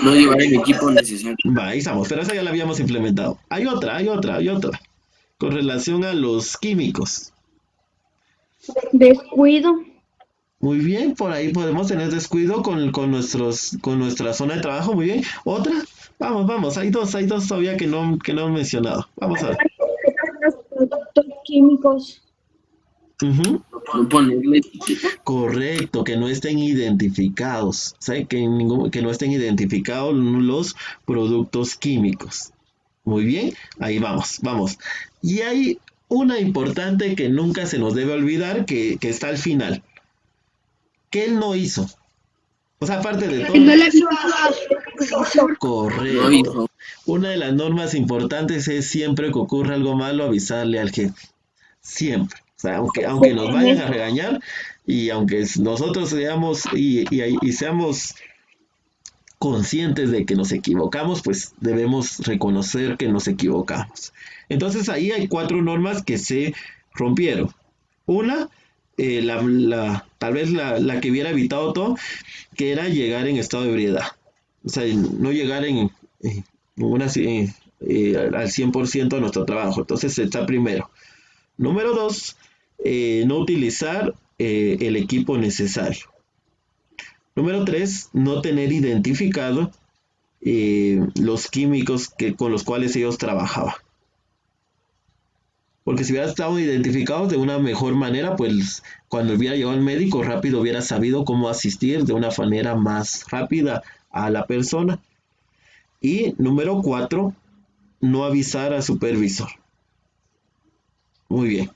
[SPEAKER 3] No llevar el equipo necesario.
[SPEAKER 1] Va, ahí estamos, pero esa ya la habíamos implementado. Hay otra. Con relación a los químicos.
[SPEAKER 2] Descuido.
[SPEAKER 1] Muy bien, por ahí podemos tener descuido con nuestra zona de trabajo. Muy bien. ¿Otra? Vamos, hay dos todavía que no he mencionado. Vamos a ver.
[SPEAKER 2] Los productos químicos.
[SPEAKER 1] Ujú.
[SPEAKER 3] No ponerle etiqueta.
[SPEAKER 1] Correcto, que no estén identificados. ¿Sabe? Que no estén identificados los productos químicos. Muy bien, ahí vamos. Y hay una importante que nunca se nos debe olvidar, que está al final. ¿Qué él no hizo? O sea, aparte de todo.
[SPEAKER 2] No le avisó a su profesor.
[SPEAKER 3] No
[SPEAKER 1] Correcto.
[SPEAKER 3] avisó.
[SPEAKER 1] Una de las normas importantes es siempre que ocurra algo malo avisarle al jefe. Siempre. O sea, aunque nos vayan a regañar y aunque nosotros seamos y seamos conscientes de que nos equivocamos, pues debemos reconocer que nos equivocamos. Entonces ahí hay 4 normas que se rompieron. Una, tal vez la que hubiera evitado todo, que era llegar en estado de ebriedad. O sea, no llegar al 100% a nuestro trabajo. Entonces está primero. Número 2, no utilizar el equipo necesario. Número 3, no tener identificado los químicos con los cuales ellos trabajaban. Porque si hubiera estado identificados de una mejor manera, pues cuando hubiera llegado al médico, rápido hubiera sabido cómo asistir de una manera más rápida a la persona. Y número 4, no avisar al supervisor. Muy bien.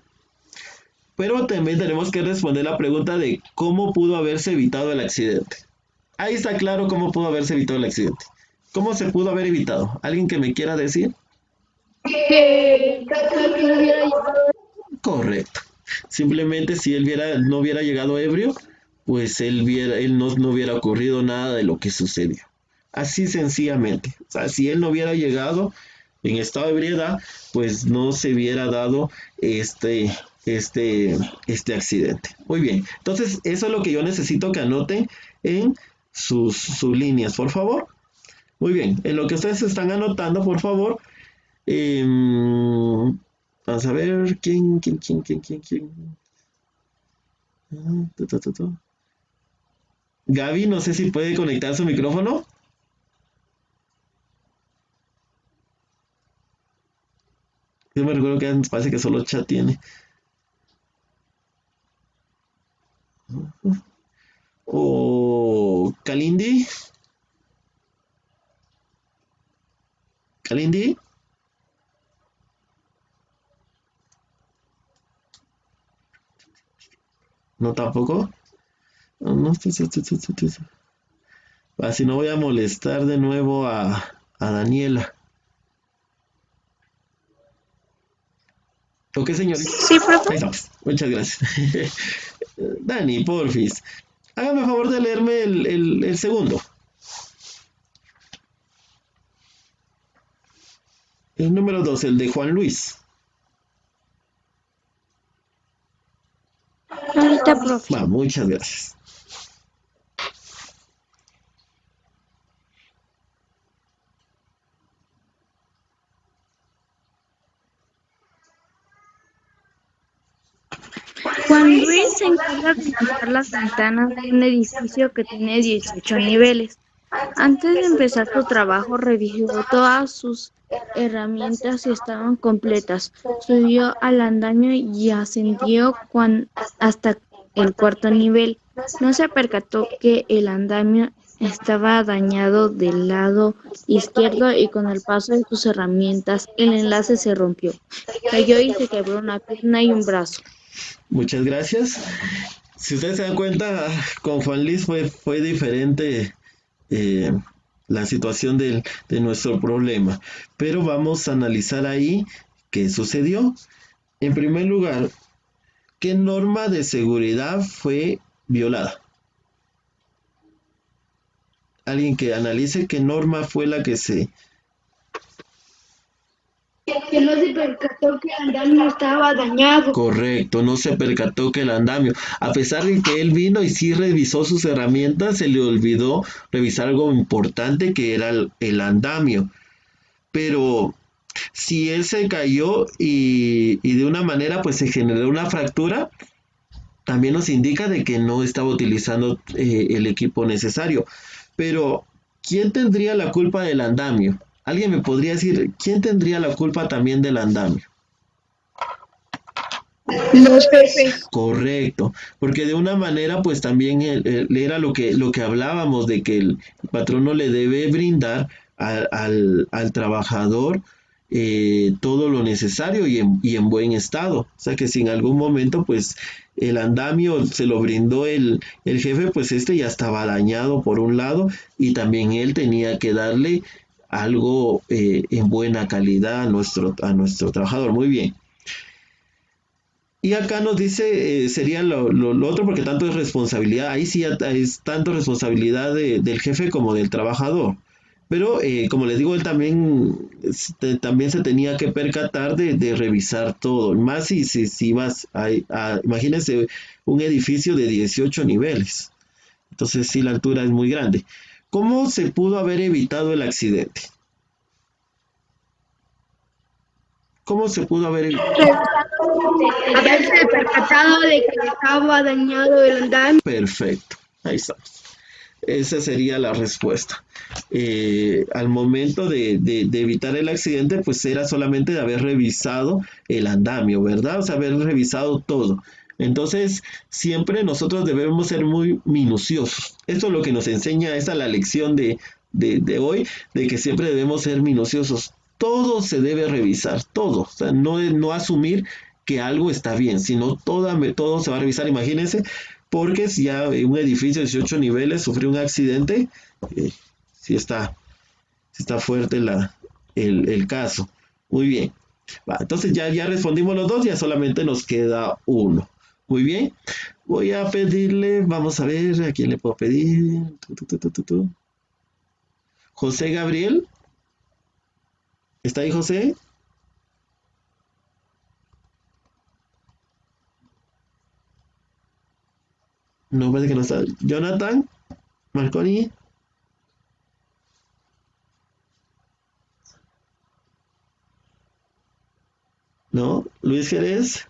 [SPEAKER 1] Pero también tenemos que responder la pregunta de cómo pudo haberse evitado el accidente. Ahí está claro cómo pudo haberse evitado el accidente. ¿Cómo se pudo haber evitado? ¿Alguien que me quiera decir?
[SPEAKER 2] Que no hubiera llegado.
[SPEAKER 1] Correcto. Simplemente si él no hubiera llegado ebrio, pues él no hubiera ocurrido nada de lo que sucedió. Así sencillamente. O sea, si él no hubiera llegado en estado de ebriedad, pues no se hubiera dado este accidente. Muy bien. Entonces, eso es lo que yo necesito que anoten en sus líneas, por favor. Muy bien. En lo que ustedes están anotando, por favor. Vamos a ver. ¿Quién? Gaby, no sé si puede conectar su micrófono. Yo me recuerdo que parece que solo chat tiene. O Kalindi. Kalindi. No, tampoco. No, así no voy a molestar de nuevo a Daniela. ¿Ok, señorita?
[SPEAKER 5] Sí, profe.
[SPEAKER 1] Ahí estamos. Muchas gracias. Dani, porfis. Hágame el favor de leerme el segundo. El número 2, el de Juan Luis.
[SPEAKER 5] Ahorita, profe.
[SPEAKER 1] Va, muchas gracias.
[SPEAKER 5] Juan Luis se encarga de pintar las ventanas de un edificio que tiene 18 niveles. Antes de empezar su trabajo, revisó todas sus herramientas y estaban completas. Subió al andamio y ascendió hasta el 4.º nivel. No se percató que el andamio estaba dañado del lado izquierdo y con el paso de sus herramientas el enlace se rompió. Cayó y se quebró una pierna y un brazo.
[SPEAKER 1] Muchas gracias. Si ustedes se dan cuenta, con Juan Luis fue diferente eh, la situación de nuestro problema. Pero vamos a analizar ahí qué sucedió. En primer lugar, ¿qué norma de seguridad fue violada? Alguien que analice qué norma fue la que se...
[SPEAKER 2] Que no se percató que el andamio estaba dañado.
[SPEAKER 1] Correcto, no se percató que el andamio, a pesar de que él vino y sí revisó sus herramientas, se le olvidó revisar algo importante que era el andamio. Pero si él se cayó y de una manera pues se generó una fractura, también nos indica de que no estaba utilizando el equipo necesario. Pero, ¿quién tendría la culpa del andamio? ¿Alguien me podría decir quién tendría la culpa también del andamio?
[SPEAKER 2] Los jefes.
[SPEAKER 1] Correcto, porque de una manera pues también era lo que hablábamos de que el patrón no le debe brindar al trabajador todo lo necesario y en buen estado. O sea que si en algún momento pues el andamio se lo brindó el jefe, pues este ya estaba dañado por un lado y también él tenía que darle algo en buena calidad a nuestro trabajador. Muy bien. Y acá nos dice, sería lo otro, porque tanto es responsabilidad, ahí sí es tanto responsabilidad del jefe como del trabajador. Pero como les digo, él también se tenía que percatar de revisar todo. Más si vas imagínense un edificio de 18 niveles. Entonces sí, la altura es muy grande. ¿Cómo se pudo haber evitado el accidente? ¿Cómo se pudo haber evitado?
[SPEAKER 2] Haberse percatado de que estaba dañado el andamio.
[SPEAKER 1] Perfecto, ahí estamos. Esa sería la respuesta. Al momento de evitar el accidente, pues era solamente de haber revisado el andamio, ¿verdad? O sea, haber revisado todo. Entonces, siempre nosotros debemos ser muy minuciosos. Esto es lo que nos enseña, esta es la lección de hoy, de que siempre debemos ser minuciosos. Todo se debe revisar, todo. O sea, no asumir que algo está bien, sino todo se va a revisar. Imagínense, porque si ya un edificio de 18 niveles sufrió un accidente, sí está fuerte el caso. Muy bien. Va, entonces ya respondimos los dos, ya solamente nos queda uno. Muy bien. Voy a pedirle, vamos a ver, ¿a quién le puedo pedir? José Gabriel. ¿Está ahí José? No, parece que no está. Jonathan, Marconi. No, Luis Jerez.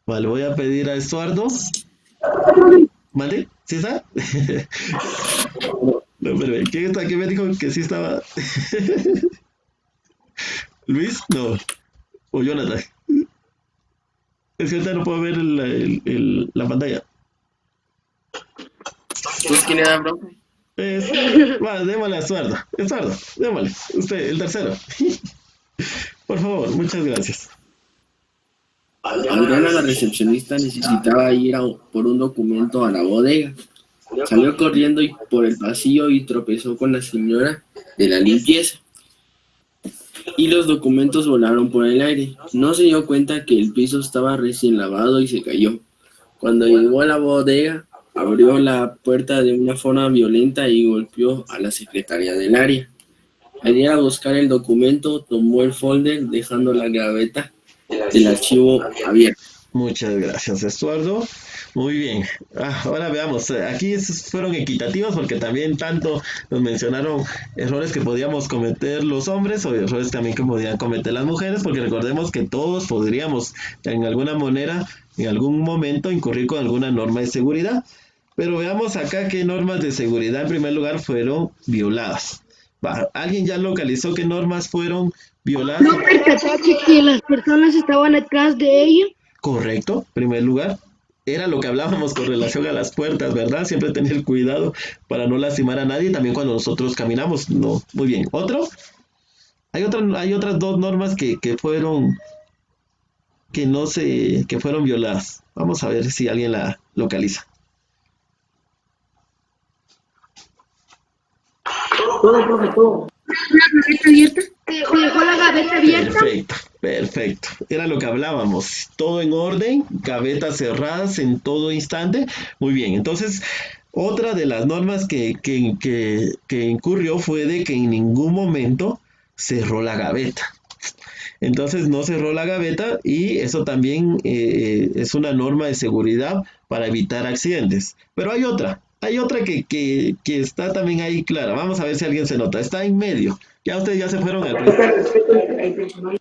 [SPEAKER 1] Vale, voy a pedir a Estuardo. ¿Vale? ¿Sí está? No, pero ¿quién está? ¿Quién me dijo que sí estaba? ¿Luis? No. O Jonathan. Es que ahorita no puedo ver la pantalla.
[SPEAKER 3] ¿Pues quién era, bro?
[SPEAKER 1] Va, démosle a Estuardo. Estuardo, démosle. Usted, el tercero. Por favor, muchas gracias.
[SPEAKER 3] Adriana, la recepcionista, necesitaba ir por un documento a la bodega. Salió corriendo por el pasillo y tropezó con la señora de la limpieza. Y los documentos volaron por el aire. No se dio cuenta que el piso estaba recién lavado y se cayó. Cuando llegó a la bodega, abrió la puerta de una forma violenta y golpeó a la secretaria del área. Al ir a buscar el documento, tomó el folder dejando la gaveta del archivo abierto.
[SPEAKER 1] Muchas gracias, Estuardo. Muy bien. Ahora veamos. Aquí fueron equitativos porque también tanto nos mencionaron errores que podíamos cometer los hombres o errores también que podían cometer las mujeres, porque recordemos que todos podríamos en alguna manera, en algún momento, incurrir con alguna norma de seguridad. Pero veamos acá qué normas de seguridad en primer lugar fueron violadas. ¿Alguien ya localizó qué normas fueron violadas?
[SPEAKER 2] No percatarse que las personas estaban atrás de ella.
[SPEAKER 1] Correcto, en primer lugar. era lo que hablábamos con relación a las puertas, ¿verdad? Siempre tener cuidado para no lastimar a nadie, también cuando nosotros caminamos. No, muy bien. ¿Otro? Hay otras dos normas que fueron, que no se, que fueron violadas. Vamos a ver si alguien la localiza.
[SPEAKER 4] Todo, profe, todo.
[SPEAKER 2] ¿La gaveta abierta? ¿Dejó la gaveta abierta?
[SPEAKER 1] Perfecto, perfecto. Era lo que hablábamos. Todo en orden, gavetas cerradas en todo instante. Muy bien, entonces otra de las normas que incurrió fue de que en ningún momento cerró la gaveta. Entonces no cerró la gaveta y eso también es una norma de seguridad para evitar accidentes. Pero hay otra que está también ahí clara. Vamos a ver si alguien se nota. Está en medio. Ya ustedes ya se fueron al principio.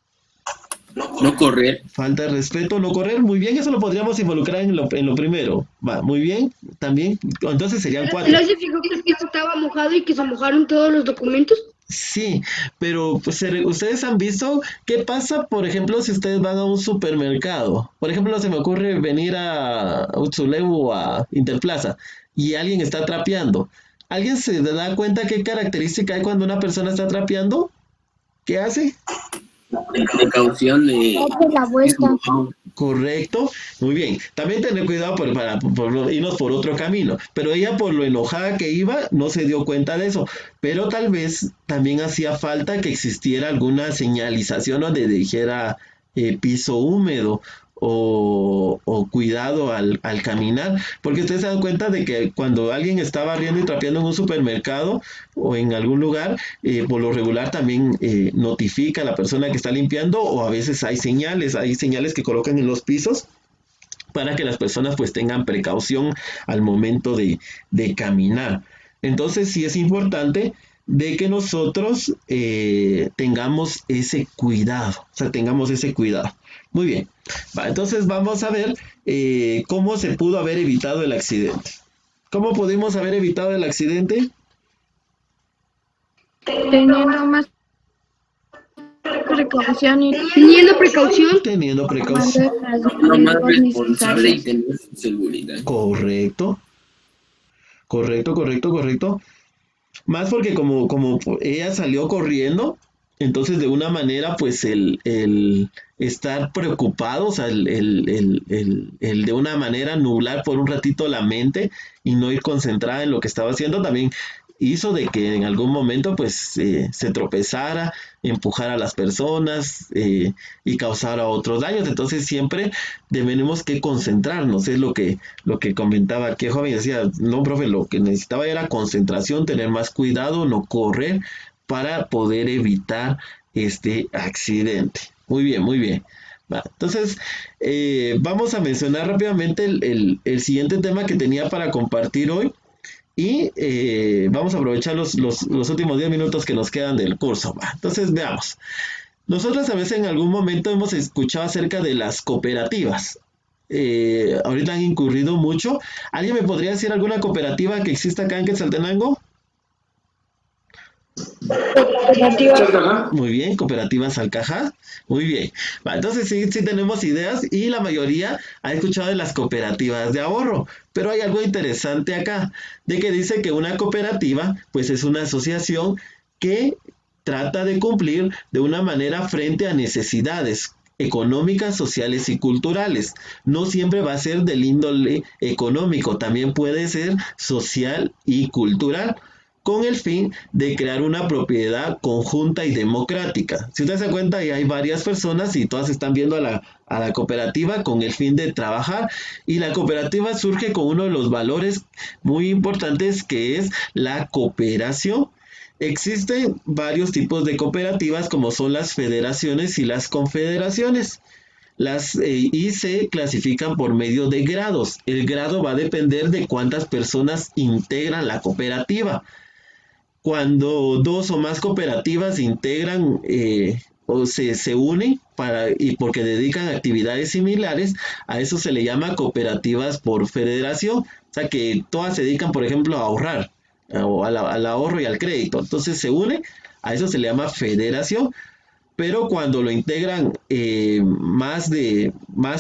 [SPEAKER 3] No correr.
[SPEAKER 1] Falta de respeto, no correr. Muy bien, eso lo podríamos involucrar en lo primero. Va, muy bien, también. Entonces serían cuatro.
[SPEAKER 2] ¿No se fijó que el piso estaba mojado y que se mojaron todos los documentos?
[SPEAKER 1] Sí, pero pues, ustedes han visto qué pasa, por ejemplo, si ustedes van a un supermercado. Por ejemplo, se me ocurre venir a Utzuleu o a Interplaza y alguien está trapeando. ¿Alguien se da cuenta qué característica hay cuando una persona está trapeando? ¿Qué hace?
[SPEAKER 3] Precaución de...
[SPEAKER 5] Date la vuelta.
[SPEAKER 1] Correcto, muy bien. También tener cuidado por irnos por otro camino. Pero ella, por lo enojada que iba, no se dio cuenta de eso. Pero tal vez también hacía falta que existiera alguna señalización donde dijera piso húmedo o cuidado al caminar. Porque ustedes se dan cuenta de que cuando alguien está barriendo y trapeando en un supermercado o en algún lugar, por lo regular también notifica a la persona que está limpiando, o a veces hay señales que colocan en los pisos para que las personas pues tengan precaución al momento de caminar. Entonces sí es importante de que nosotros tengamos ese cuidado, o sea, tengamos ese cuidado. Muy bien, entonces vamos a ver cómo se pudo haber evitado el accidente. ¿Cómo pudimos haber evitado el accidente?
[SPEAKER 5] Teniendo más precaución y
[SPEAKER 2] Teniendo precaución.
[SPEAKER 1] Teniendo
[SPEAKER 5] tomando
[SPEAKER 1] precaución.
[SPEAKER 5] las
[SPEAKER 3] Lo más
[SPEAKER 5] medidas
[SPEAKER 3] responsable y
[SPEAKER 5] necesarias.
[SPEAKER 3] tener su seguridad.
[SPEAKER 1] Correcto, correcto. Más porque como ella salió corriendo, entonces de una manera pues el estar preocupado, o sea, el de una manera nublar por un ratito la mente y no ir concentrada en lo que estaba haciendo, también hizo de que en algún momento pues se tropezara, empujara a las personas y causara otros daños. Entonces siempre tenemos que concentrarnos, es lo que comentaba aquí el joven. Decía, no, profe, lo que necesitaba era concentración, tener más cuidado, no correr para poder evitar este accidente. Muy bien, muy bien. Entonces, vamos a mencionar rápidamente el siguiente tema que tenía para compartir hoy. Y vamos a aprovechar los últimos 10 minutos que nos quedan del curso. Entonces, veamos. Nosotros a veces en algún momento hemos escuchado acerca de las cooperativas. Ahorita han incurrido mucho. ¿Alguien me podría decir alguna cooperativa que exista acá en Quetzaltenango? Muy bien, cooperativas Salcajá. Muy bien. Entonces sí tenemos ideas y la mayoría ha escuchado de las cooperativas de ahorro. Pero hay algo interesante acá, de que dice que una cooperativa pues es una asociación que trata de cumplir de una manera frente a necesidades económicas, sociales y culturales. No siempre va a ser del índole económico, también puede ser social y cultural, con el fin de crear una propiedad conjunta y democrática. Si usted se da cuenta, hay varias personas y todas están viendo a la cooperativa con el fin de trabajar, y la cooperativa surge con uno de los valores muy importantes, que es la cooperación. Existen varios tipos de cooperativas, como son las federaciones y las confederaciones. Y se clasifican por medio de grados. El grado va a depender de cuántas personas integran la cooperativa. Cuando dos o más cooperativas se integran o se unen y porque dedican actividades similares, a eso se le llama cooperativas por federación. O sea que todas se dedican, por ejemplo, a ahorrar o al ahorro y al crédito. Entonces se une, a eso se le llama federación. pero cuando lo integran más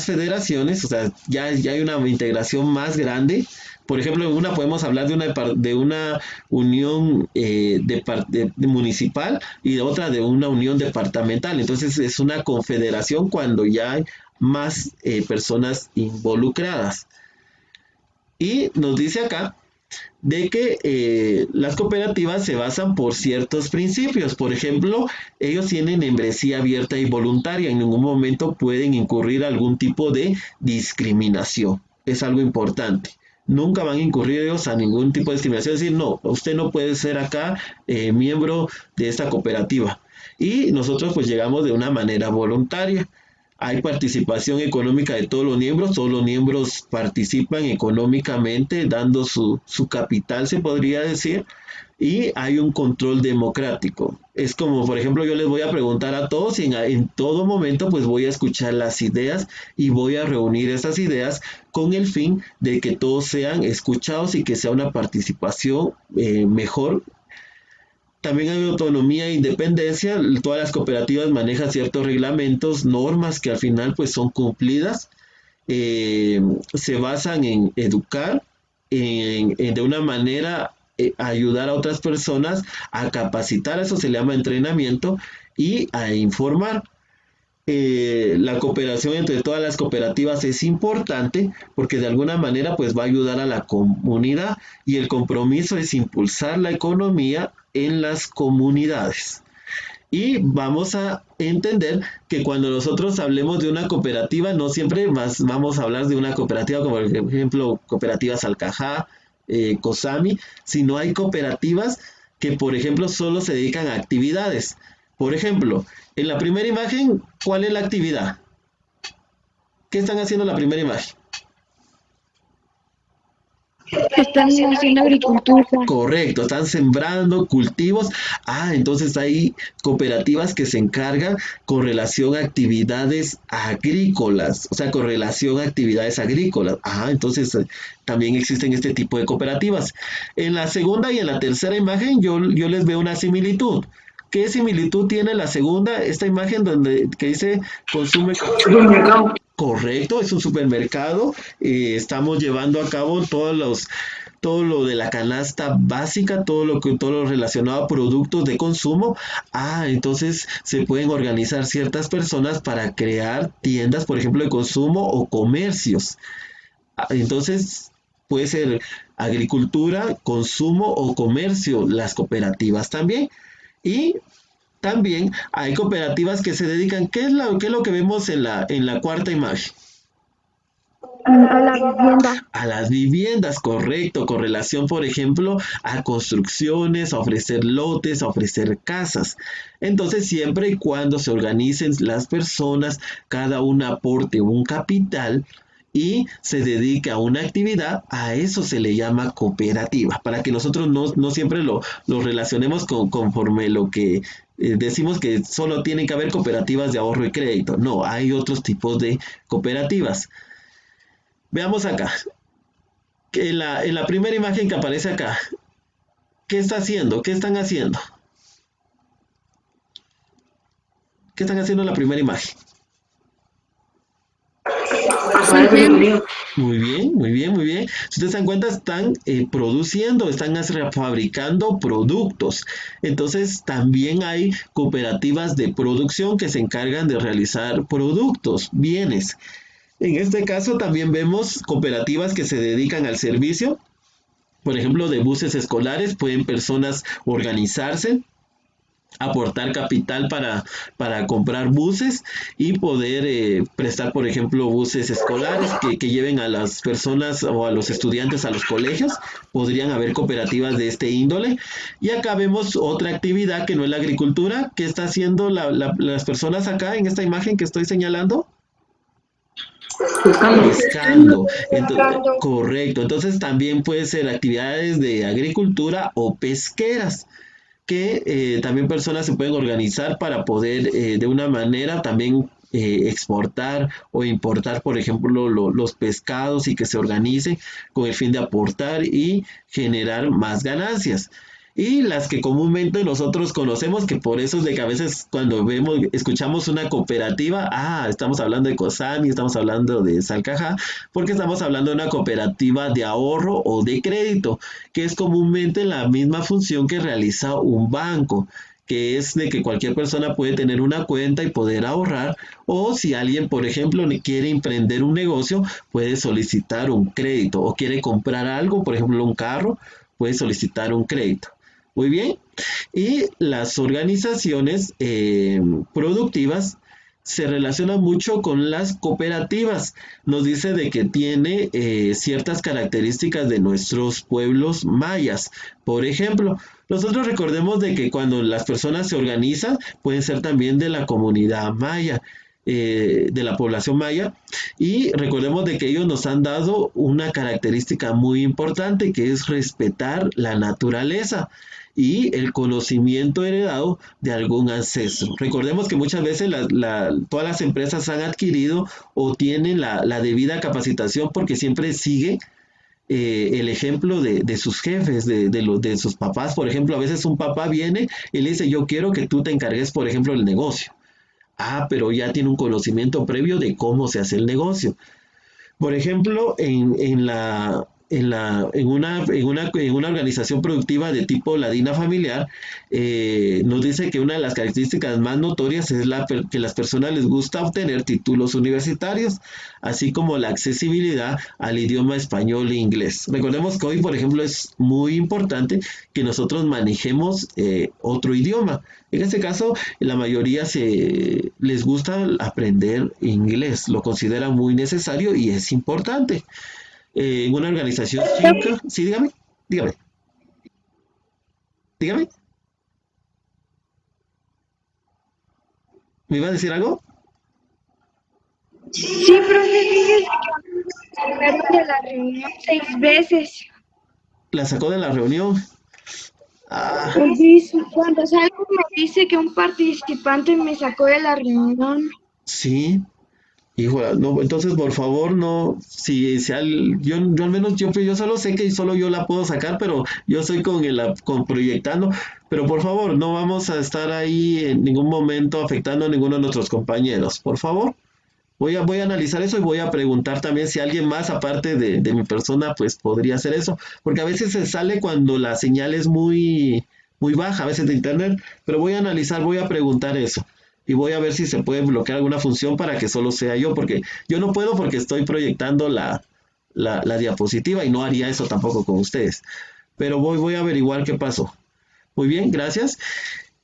[SPEAKER 1] federaciones, o sea, ya hay una integración más grande. Por ejemplo, en una podemos hablar de una unión municipal y de otra de una unión departamental. Entonces es una confederación cuando ya hay más personas involucradas. Y nos dice acá de que las cooperativas se basan por ciertos principios. Por ejemplo, ellos tienen membresía abierta y voluntaria. En ningún momento pueden incurrir algún tipo de discriminación. Es algo importante. Nunca van a incurrir ellos a ningún tipo de discriminación. Es decir, no, usted no puede ser acá miembro de esta cooperativa. Y nosotros pues llegamos de una manera voluntaria. Hay participación económica de todos los miembros participan económicamente dando su capital, se podría decir, y hay un control democrático. Es como, por ejemplo, yo les voy a preguntar a todos y en todo momento pues voy a escuchar las ideas y voy a reunir esas ideas con el fin de que todos sean escuchados y que sea una participación mejor. También hay autonomía e independencia. Todas las cooperativas manejan ciertos reglamentos, normas que al final pues son cumplidas. Se basan en educar, de una manera ayudar a otras personas a capacitar, eso se le llama entrenamiento, y a informar. La cooperación entre todas las cooperativas es importante porque de alguna manera pues va a ayudar a la comunidad y el compromiso es impulsar la economía en las comunidades. Y vamos a entender que cuando nosotros hablemos de una cooperativa, no siempre vamos a hablar de una cooperativa como por ejemplo Cooperativas Salcajá, COSAMI, sino hay cooperativas que por ejemplo solo se dedican a actividades. Por ejemplo, en la primera imagen, ¿cuál es la actividad? ¿Qué están haciendo en la primera imagen?
[SPEAKER 5] Están haciendo agricultura.
[SPEAKER 1] Correcto, están sembrando cultivos. Entonces hay cooperativas que se encargan con relación a actividades agrícolas, o sea, con relación a actividades agrícolas. Entonces también existen este tipo de cooperativas. En la segunda y en la tercera imagen yo les veo una similitud. ¿Qué similitud tiene la segunda? Esta imagen que dice consume.
[SPEAKER 4] Supermercado.
[SPEAKER 1] Correcto, es un supermercado. Estamos llevando a cabo todo lo de la canasta básica, todo lo relacionado a productos de consumo. Entonces se pueden organizar ciertas personas para crear tiendas, por ejemplo, de consumo o comercios. Entonces puede ser agricultura, consumo o comercio, las cooperativas también. Y también hay cooperativas que se dedican, ¿qué es lo que vemos en la cuarta imagen?
[SPEAKER 5] A la vivienda.
[SPEAKER 1] A las viviendas, correcto, con relación, por ejemplo, a construcciones, a ofrecer lotes, a ofrecer casas. Entonces, siempre y cuando se organicen las personas, cada una aporte un capital y se dedica a una actividad, a eso se le llama cooperativa, para que nosotros no siempre lo relacionemos conforme lo que decimos que solo tienen que haber cooperativas de ahorro y crédito. No, hay otros tipos de cooperativas. Veamos acá, en la primera imagen que aparece acá, ¿qué está haciendo? ¿Qué están haciendo? ¿Qué están haciendo en la primera imagen? Muy bien, muy bien, muy bien. Si ustedes se dan cuenta, están produciendo, están fabricando productos. Entonces, también hay cooperativas de producción que se encargan de realizar productos, bienes. En este caso, también vemos cooperativas que se dedican al servicio. Por ejemplo, de buses escolares, pueden personas organizarse, aportar capital para comprar buses y poder prestar, por ejemplo, buses escolares que lleven a las personas o a los estudiantes a los colegios. Podrían haber cooperativas de este índole. Y acá vemos otra actividad que no es la agricultura. ¿Qué está haciendo las personas acá en esta imagen que estoy señalando? Pescando. Correcto. Entonces también puede ser actividades de agricultura o pesqueras, que también personas se pueden organizar para poder de una manera también exportar o importar, por ejemplo, los pescados y que se organicen con el fin de aportar y generar más ganancias. y las que comúnmente nosotros conocemos, que por eso es de que a veces cuando escuchamos una cooperativa, estamos hablando de COSAMI, estamos hablando de Salcaja, porque estamos hablando de una cooperativa de ahorro o de crédito, que es comúnmente la misma función que realiza un banco, que es de que cualquier persona puede tener una cuenta y poder ahorrar, o si alguien, por ejemplo, quiere emprender un negocio, puede solicitar un crédito, o quiere comprar algo, por ejemplo, un carro, puede solicitar un crédito. Muy bien. Y las organizaciones productivas se relacionan mucho con las cooperativas. Nos dice de que tiene ciertas características de nuestros pueblos mayas. Por ejemplo, nosotros recordemos de que cuando las personas se organizan, pueden ser también de la comunidad maya, de la población maya, y recordemos de que ellos nos han dado una característica muy importante, que es respetar la naturaleza y el conocimiento heredado de algún ancestro. Recordemos que muchas veces todas las empresas han adquirido o tienen la debida capacitación porque siempre siguen el ejemplo de sus jefes, de sus papás. Por ejemplo, a veces un papá viene y le dice, yo quiero que tú te encargues, por ejemplo, del negocio. Pero ya tiene un conocimiento previo de cómo se hace el negocio. Por ejemplo, en una organización productiva de tipo ladina familiar, nos dice que una de las características más notorias es que las personas les gusta obtener títulos universitarios, así como la accesibilidad al idioma español e inglés. Recordemos que hoy, por ejemplo, es muy importante que nosotros manejemos otro idioma. En este caso, la mayoría les gusta aprender inglés, lo consideran muy necesario y es importante. En una organización chica. Sí, dígame. ¿Me iba a decir algo?
[SPEAKER 2] Sí, profe, fíjese que me sacaron de la reunión 6 veces.
[SPEAKER 1] La sacó de la reunión.
[SPEAKER 2] Cuando salgo me dice que un participante me sacó de la reunión.
[SPEAKER 1] Sí. Híjole, no, entonces por favor no, yo al menos yo solo sé que solo yo la puedo sacar, pero yo estoy con proyectando, pero por favor no vamos a estar ahí en ningún momento afectando a ninguno de nuestros compañeros, por favor. Voy a analizar eso y voy a preguntar también si alguien más aparte de mi persona pues podría hacer eso, porque a veces se sale cuando la señal es muy baja, a veces de internet, pero voy a analizar, voy a preguntar eso. Y voy a ver si se puede bloquear alguna función para que solo sea yo, porque yo no puedo porque estoy proyectando la diapositiva y no haría eso tampoco con ustedes. Pero voy a averiguar qué pasó. Muy bien, gracias.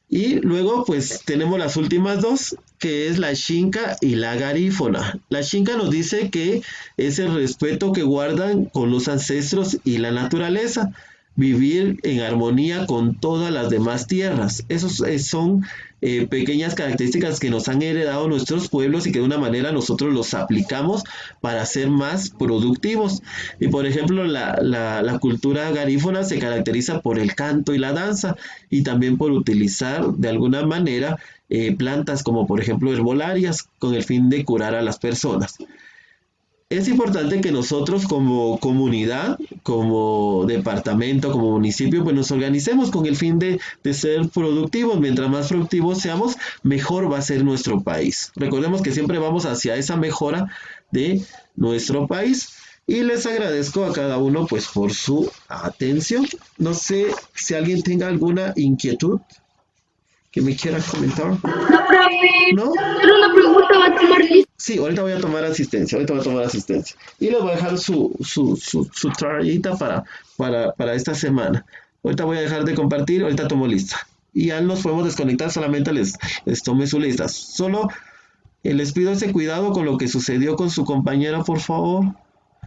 [SPEAKER 1] Y luego pues tenemos las últimas dos, que es la xinca y la garífona. La xinca nos dice que es el respeto que guardan con los ancestros y la naturaleza. Vivir en armonía con todas las demás tierras. Esos son pequeñas características que nos han heredado nuestros pueblos y que de una manera nosotros los aplicamos para ser más productivos. Y por ejemplo, la cultura garífona se caracteriza por el canto y la danza y también por utilizar de alguna manera plantas como por ejemplo herbolarias con el fin de curar a las personas. Es importante que nosotros como comunidad, como departamento, como municipio, pues nos organicemos con el fin de ser productivos. Mientras más productivos seamos, mejor va a ser nuestro país. Recordemos que siempre vamos hacia esa mejora de nuestro país. Y les agradezco a cada uno pues por su atención. No sé si alguien tenga alguna inquietud que me quiera comentar.
[SPEAKER 2] No, profe.
[SPEAKER 1] ¿No?
[SPEAKER 2] Solo una pregunta, ¿va a tomar lista?
[SPEAKER 1] Sí, ahorita voy a tomar asistencia. Y les voy a dejar su trayita para esta semana. Ahorita voy a dejar de compartir, ahorita tomo lista. Y ya nos podemos desconectar, solamente les tomé su lista. Solo les pido ese cuidado con lo que sucedió con su compañera, por favor.